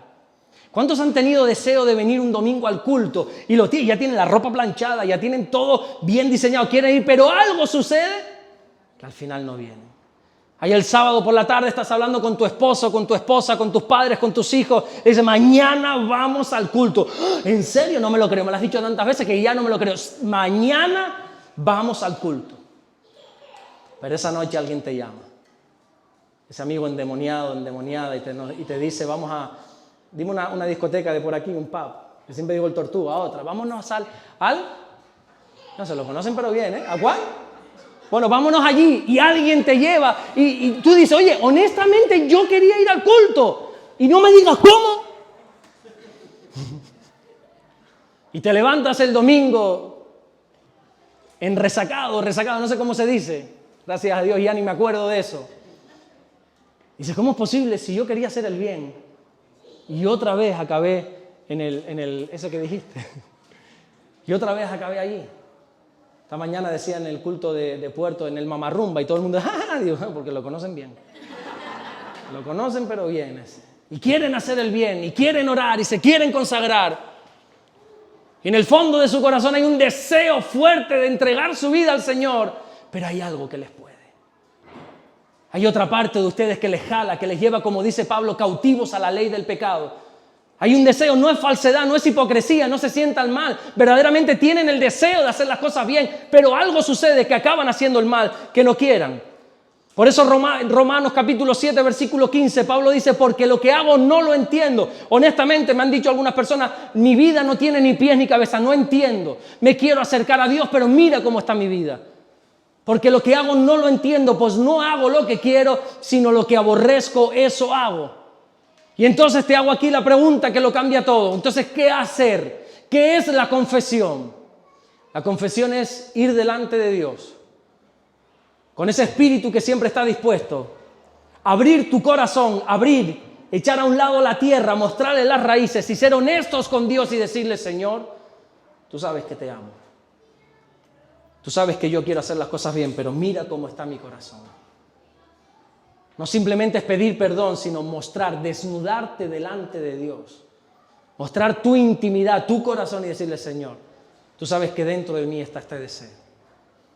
¿Cuántos han tenido deseo de venir un domingo al culto y ya tienen la ropa planchada, ya tienen todo bien diseñado, quieren ir, pero algo sucede que al final no vienen? Ahí el sábado por la tarde estás hablando con tu esposo, con tu esposa, con tus padres, con tus hijos. Y dices, mañana vamos al culto. ¿En serio? No me lo creo. Me lo has dicho tantas veces que ya no me lo creo. Mañana vamos al culto. Pero esa noche alguien te llama. Ese amigo endemoniado, endemoniada, y te dice, dime una discoteca de por aquí, un pub. Yo siempre digo el Tortuga, otra. Vámonos al... No se lo conocen pero bien, ¿eh? ¿A cuál? Bueno, vámonos allí y alguien te lleva y tú dices, oye, honestamente yo quería ir al culto y no me digas cómo. Y te levantas el domingo resacado, no sé cómo se dice. Gracias a Dios ya ni me acuerdo de eso. Y dices, ¿cómo es posible si yo quería hacer el bien? Y otra vez acabé en ese que dijiste. Y otra vez acabé allí. Esta mañana decía en el culto de Puerto, en el Mamarrumba, y todo el mundo, Dios, porque lo conocen bien. Lo conocen pero bien ese. Y quieren hacer el bien, y quieren orar, y se quieren consagrar. Y en el fondo de su corazón hay un deseo fuerte de entregar su vida al Señor, pero hay algo que les puede. Hay otra parte de ustedes que les jala, que les lleva, como dice Pablo, cautivos a la ley del pecado. Hay un deseo, no es falsedad, no es hipocresía, no se sientan mal. Verdaderamente tienen el deseo de hacer las cosas bien, pero algo sucede que acaban haciendo el mal, que no quieran. Por eso Romanos capítulo 7, versículo 15, Pablo dice, porque lo que hago no lo entiendo. Honestamente, me han dicho algunas personas, mi vida no tiene ni pies ni cabeza, no entiendo. Me quiero acercar a Dios, pero mira cómo está mi vida. Porque lo que hago no lo entiendo, pues no hago lo que quiero, sino lo que aborrezco, eso hago. Y entonces te hago aquí la pregunta que lo cambia todo. Entonces, ¿qué hacer? ¿Qué es la confesión? La confesión es ir delante de Dios, con ese espíritu que siempre está dispuesto. Abrir tu corazón, echar a un lado la tierra, mostrarle las raíces y ser honestos con Dios y decirle, Señor, tú sabes que te amo. Tú sabes que yo quiero hacer las cosas bien, pero mira cómo está mi corazón. No simplemente es pedir perdón, sino desnudarte delante de Dios. Mostrar tu intimidad, tu corazón y decirle, Señor, tú sabes que dentro de mí está este deseo.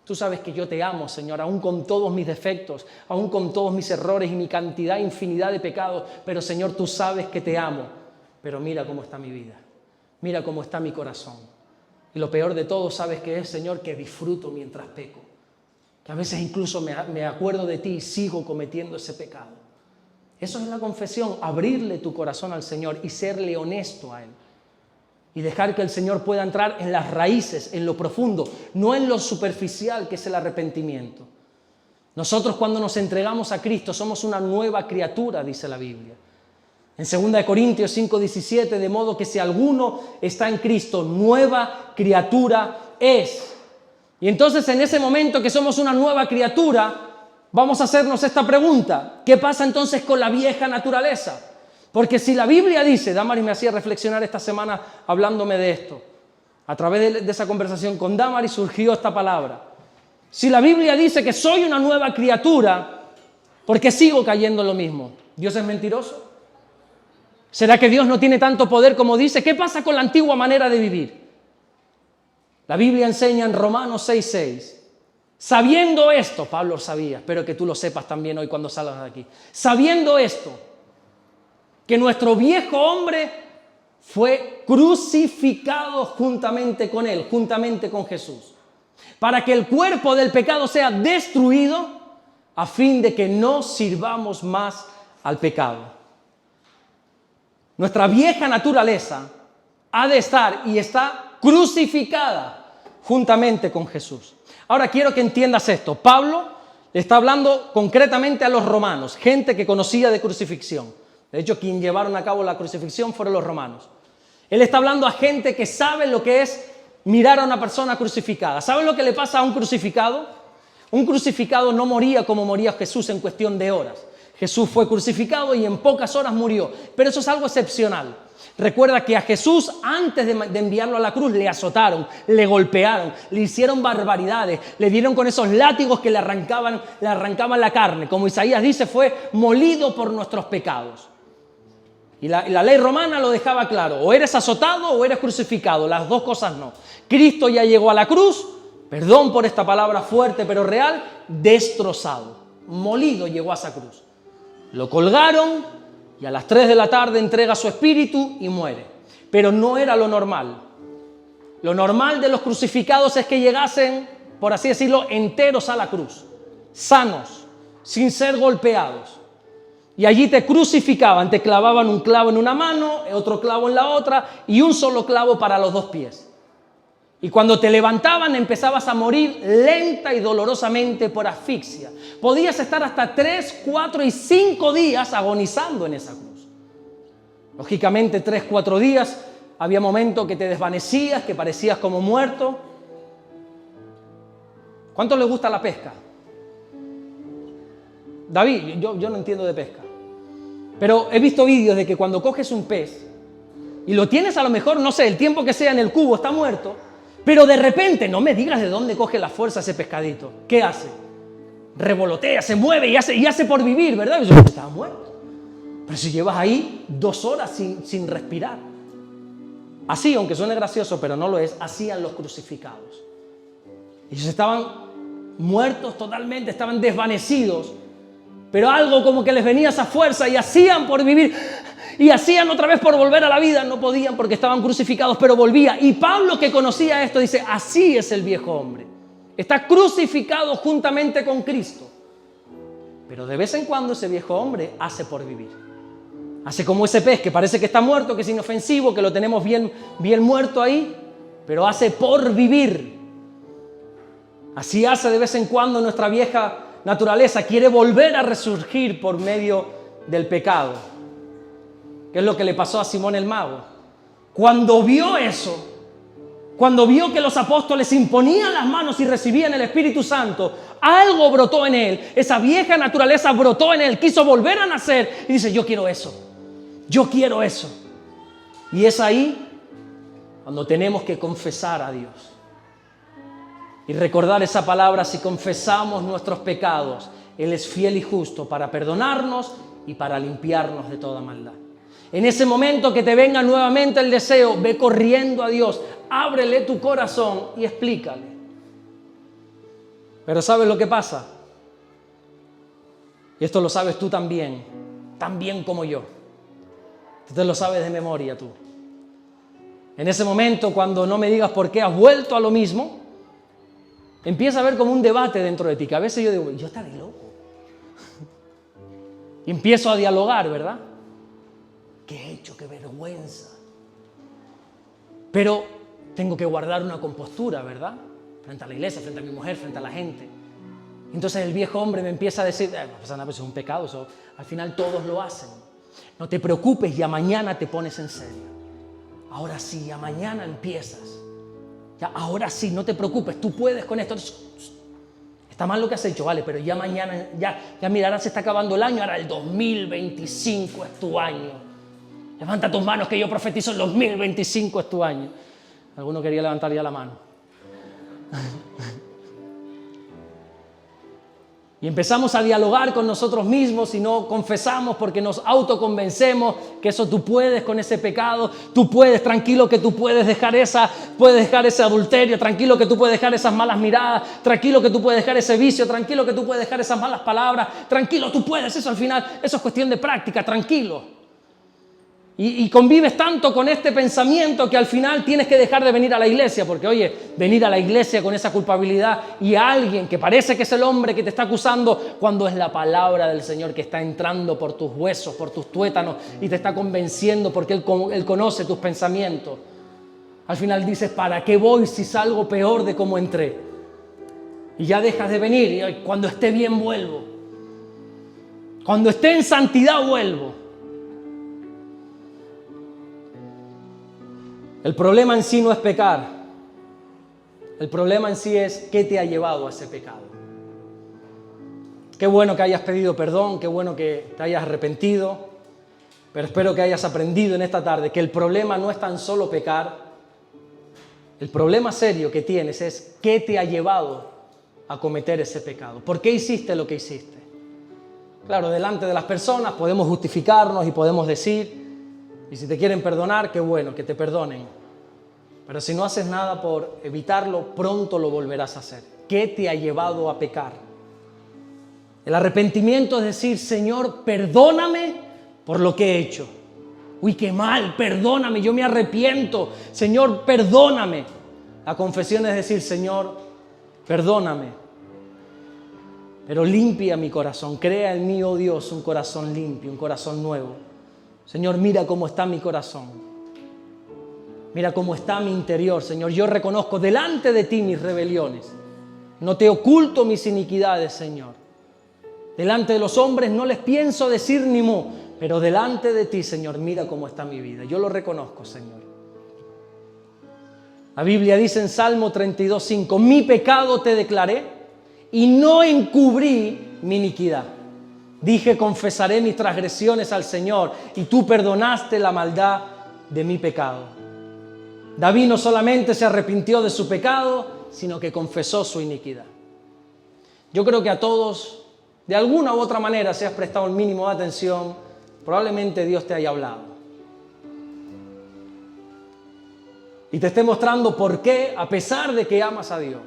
Tú sabes que yo te amo, Señor, aún con todos mis defectos, aún con todos mis errores y mi infinidad de pecados. Pero, Señor, tú sabes que te amo. Pero mira cómo está mi vida. Mira cómo está mi corazón. Y lo peor de todo, ¿sabes qué es, Señor? Que disfruto mientras peco. Que a veces incluso me acuerdo de ti y sigo cometiendo ese pecado. Eso es la confesión, abrirle tu corazón al Señor y serle honesto a Él. Y dejar que el Señor pueda entrar en las raíces, en lo profundo, no en lo superficial que es el arrepentimiento. Nosotros cuando nos entregamos a Cristo somos una nueva criatura, dice la Biblia. En 2 Corintios 5:17, de modo que si alguno está en Cristo, nueva criatura es. Y entonces en ese momento que somos una nueva criatura, vamos a hacernos esta pregunta. ¿Qué pasa entonces con la vieja naturaleza? Porque si la Biblia dice, Damaris me hacía reflexionar esta semana hablándome de esto, a través de esa conversación con Damaris surgió esta palabra. Si la Biblia dice que soy una nueva criatura, ¿por qué sigo cayendo en lo mismo? ¿Dios es mentiroso? ¿Será que Dios no tiene tanto poder como dice? ¿Qué pasa con la antigua manera de vivir? La Biblia enseña en Romanos 6:6, sabiendo esto, Pablo sabía, espero que tú lo sepas también hoy cuando salgas de aquí, sabiendo esto, que nuestro viejo hombre fue crucificado juntamente con él, juntamente con Jesús, para que el cuerpo del pecado sea destruido, a fin de que no sirvamos más al pecado. Nuestra vieja naturaleza ha de estar y está crucificada juntamente con Jesús. Ahora quiero que entiendas esto. Pablo le está hablando concretamente a los romanos, gente que conocía de crucifixión. De hecho, quien llevaron a cabo la crucifixión fueron los romanos. Él está hablando a gente que sabe lo que es mirar a una persona crucificada. ¿Saben lo que le pasa a un crucificado? Un crucificado no moría como moría Jesús en cuestión de horas. Jesús fue crucificado y en pocas horas murió. Pero eso es algo excepcional. Recuerda que a Jesús, antes de enviarlo a la cruz, le azotaron, le golpearon, le hicieron barbaridades, le dieron con esos látigos que le arrancaban la carne. Como Isaías dice, fue molido por nuestros pecados. Y la ley romana lo dejaba claro: o eres azotado o eres crucificado, las dos cosas no. Cristo ya llegó a la cruz, perdón por esta palabra fuerte pero real, destrozado, molido llegó a esa cruz. Lo colgaron y a las 3 de la tarde entrega su espíritu y muere. Pero no era lo normal. Lo normal de los crucificados es que llegasen, por así decirlo, enteros a la cruz, sanos, sin ser golpeados. Y allí te crucificaban, te clavaban un clavo en una mano, otro clavo en la otra y un solo clavo para los dos pies. Y cuando te levantaban empezabas a morir lenta y dolorosamente por asfixia. Podías estar hasta 3, 4 y 5 días agonizando en esa cruz. Lógicamente 3, 4 días había momentos que te desvanecías, que parecías como muerto. ¿Cuánto les gusta la pesca? David, yo no entiendo de pesca. Pero he visto vídeos de que cuando coges un pez y lo tienes a lo mejor, no sé, el tiempo que sea en el cubo, está muerto, pero de repente, no me digas de dónde coge la fuerza ese pescadito. ¿Qué hace? Revolotea, se mueve y hace por vivir, ¿verdad? Y yo estaba muerto. Pero si llevas ahí 2 horas sin respirar. Así, aunque suene gracioso, pero no lo es, hacían los crucificados. Ellos estaban muertos totalmente, estaban desvanecidos. Pero algo como que les venía esa fuerza y hacían por vivir. Y hacían otra vez por volver a la vida. No podían porque estaban crucificados, pero volvía. Y Pablo, que conocía esto, dice: así es el viejo hombre. Está crucificado juntamente con Cristo. Pero de vez en cuando ese viejo hombre hace por vivir. Hace como ese pez que parece que está muerto, que es inofensivo, que lo tenemos bien muerto ahí, pero hace por vivir. Así hace de vez en cuando nuestra vieja naturaleza. Quiere volver a resurgir por medio del pecado. ¿Qué es lo que le pasó a Simón el Mago? Cuando vio eso, cuando vio que los apóstoles imponían las manos y recibían el Espíritu Santo, algo brotó en él. Esa vieja naturaleza brotó en él, quiso volver a nacer y dice: yo quiero eso, yo quiero eso. Y es ahí cuando tenemos que confesar a Dios y recordar esa palabra: si confesamos nuestros pecados, Él es fiel y justo para perdonarnos y para limpiarnos de toda maldad. En ese momento que te venga nuevamente el deseo, ve corriendo a Dios, ábrele tu corazón y explícale. Pero ¿sabes lo que pasa? Y esto lo sabes tú también, tan bien como yo. Tú te lo sabes de memoria tú. En ese momento, cuando no me digas por qué has vuelto a lo mismo, empieza a haber como un debate dentro de ti, que a veces yo digo: yo estaré loco. Y empiezo a dialogar, ¿verdad? ¿Qué he hecho? ¡Qué vergüenza! Pero tengo que guardar una compostura, ¿verdad? Frente a la iglesia, frente a mi mujer, frente a la gente. Entonces el viejo hombre me empieza a decir: no pasa nada, pues es un pecado, eso al final todos lo hacen. No te preocupes, ya mañana te pones en serio. Ahora sí, ya mañana empiezas. Ya, ahora sí, no te preocupes, tú puedes con esto. Está mal lo que has hecho, vale, pero ya mañana, ya mira, ahora se está acabando el año, ahora el 2025 es tu año. Levanta tus manos que yo profetizo: el 2025 es tu año. Alguno quería levantar ya la mano. Y empezamos a dialogar con nosotros mismos y no confesamos porque nos autoconvencemos que eso tú puedes con ese pecado, tú puedes, tranquilo que tú puedes dejar ese adulterio, tranquilo que tú puedes dejar esas malas miradas, tranquilo que tú puedes dejar ese vicio, tranquilo que tú puedes dejar esas malas palabras, tranquilo, tú puedes, eso al final, eso es cuestión de práctica, tranquilo. Y convives tanto con este pensamiento que al final tienes que dejar de venir a la iglesia, porque oye, venir a la iglesia con esa culpabilidad y a alguien que parece que es el hombre que te está acusando, cuando es la palabra del Señor que está entrando por tus huesos, por tus tuétanos y te está convenciendo porque Él conoce tus pensamientos. Al final dices: ¿para qué voy si salgo peor de cómo entré? Y ya dejas de venir y cuando esté bien vuelvo. Cuando esté en santidad vuelvo. El problema en sí no es pecar. El problema en sí es qué te ha llevado a ese pecado. Qué bueno que hayas pedido perdón, qué bueno que te hayas arrepentido, pero espero que hayas aprendido en esta tarde que el problema no es tan solo pecar. El problema serio que tienes es qué te ha llevado a cometer ese pecado. ¿Por qué hiciste lo que hiciste? Claro, delante de las personas podemos justificarnos y podemos decir, y si te quieren perdonar, qué bueno, que te perdonen. Pero si no haces nada por evitarlo, pronto lo volverás a hacer. ¿Qué te ha llevado a pecar? El arrepentimiento es decir, Señor, perdóname por lo que he hecho. Uy, qué mal, perdóname, yo me arrepiento. Señor, perdóname. La confesión es decir, Señor, perdóname. Pero limpia mi corazón. Crea en mí, oh Dios, un corazón limpio, un corazón nuevo. Señor, mira cómo está mi corazón. Mira cómo está mi interior, Señor. Yo reconozco delante de ti mis rebeliones. No te oculto mis iniquidades, Señor. Delante de los hombres no les pienso decir ni mu, pero delante de ti, Señor, mira cómo está mi vida. Yo lo reconozco, Señor. La Biblia dice en Salmo 32:5, mi pecado te declaré y no encubrí mi iniquidad. Dije, confesaré mis transgresiones al Señor y tú perdonaste la maldad de mi pecado. David no solamente se arrepintió de su pecado, sino que confesó su iniquidad. Yo creo que a todos, de alguna u otra manera, si has prestado el mínimo de atención, probablemente Dios te haya hablado. Y te esté mostrando por qué, a pesar de que amas a Dios,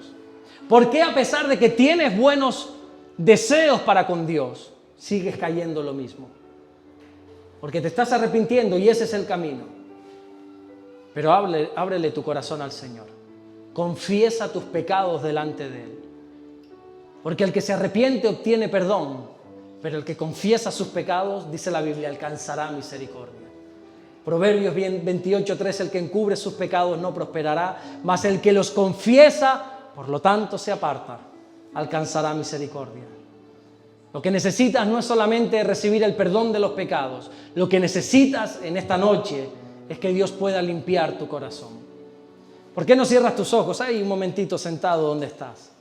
por qué a pesar de que tienes buenos deseos para con Dios, sigues cayendo lo mismo. Porque te estás arrepintiendo y ese es el camino. Pero ábrele tu corazón al Señor. Confiesa tus pecados delante de Él. Porque el que se arrepiente obtiene perdón, pero el que confiesa sus pecados, dice la Biblia, alcanzará misericordia. Proverbios 28:3, el que encubre sus pecados no prosperará, mas el que los confiesa, por lo tanto se aparta, alcanzará misericordia. Lo que necesitas no es solamente recibir el perdón de los pecados. Lo que necesitas en esta noche es que Dios pueda limpiar tu corazón. ¿Por qué no cierras tus ojos? Ahí un momentito sentado donde estás.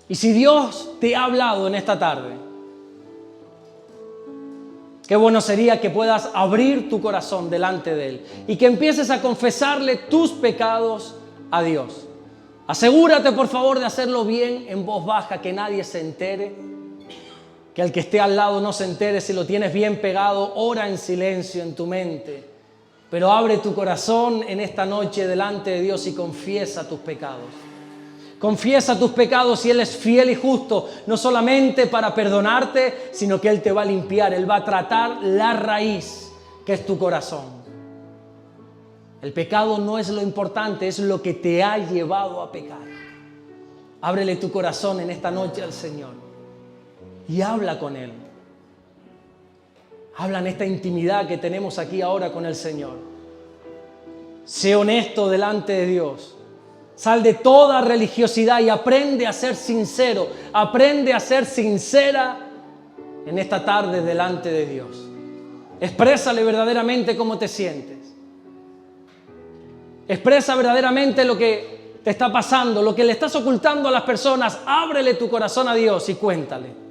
Y si Dios te ha hablado en esta tarde, qué bueno sería que puedas abrir tu corazón delante de Él y que empieces a confesarle tus pecados a Dios. Asegúrate, por favor, de hacerlo bien en voz baja, que nadie se entere, que el que esté al lado no se entere. Si lo tienes bien pegado, ora en silencio en tu mente, pero abre tu corazón en esta noche delante de Dios y confiesa tus pecados. Confiesa tus pecados y Él es fiel y justo, no solamente para perdonarte, sino que Él te va a limpiar, Él va a tratar la raíz, que es tu corazón. El pecado no es lo importante, es lo que te ha llevado a pecar. Ábrele tu corazón en esta noche al Señor y habla con Él. Habla en esta intimidad que tenemos aquí ahora con el Señor. Sé honesto delante de Dios. Sal de toda religiosidad y aprende a ser sincero. Aprende a ser sincera en esta tarde delante de Dios. Exprésale verdaderamente cómo te sientes. Expresa verdaderamente lo que te está pasando, lo que le estás ocultando a las personas. Ábrele tu corazón a Dios y cuéntale.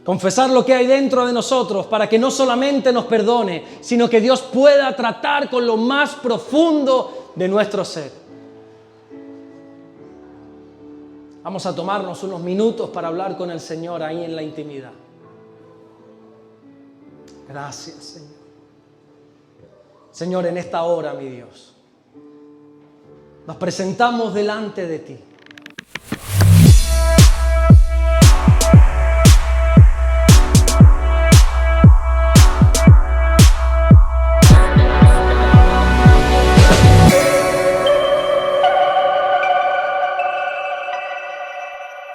Confesar lo que hay dentro de nosotros para que no solamente nos perdone, sino que Dios pueda tratar con lo más profundo de nuestro ser. Vamos a tomarnos unos minutos para hablar con el Señor ahí en la intimidad. Gracias, Señor. Señor, en esta hora, mi Dios, nos presentamos delante de ti.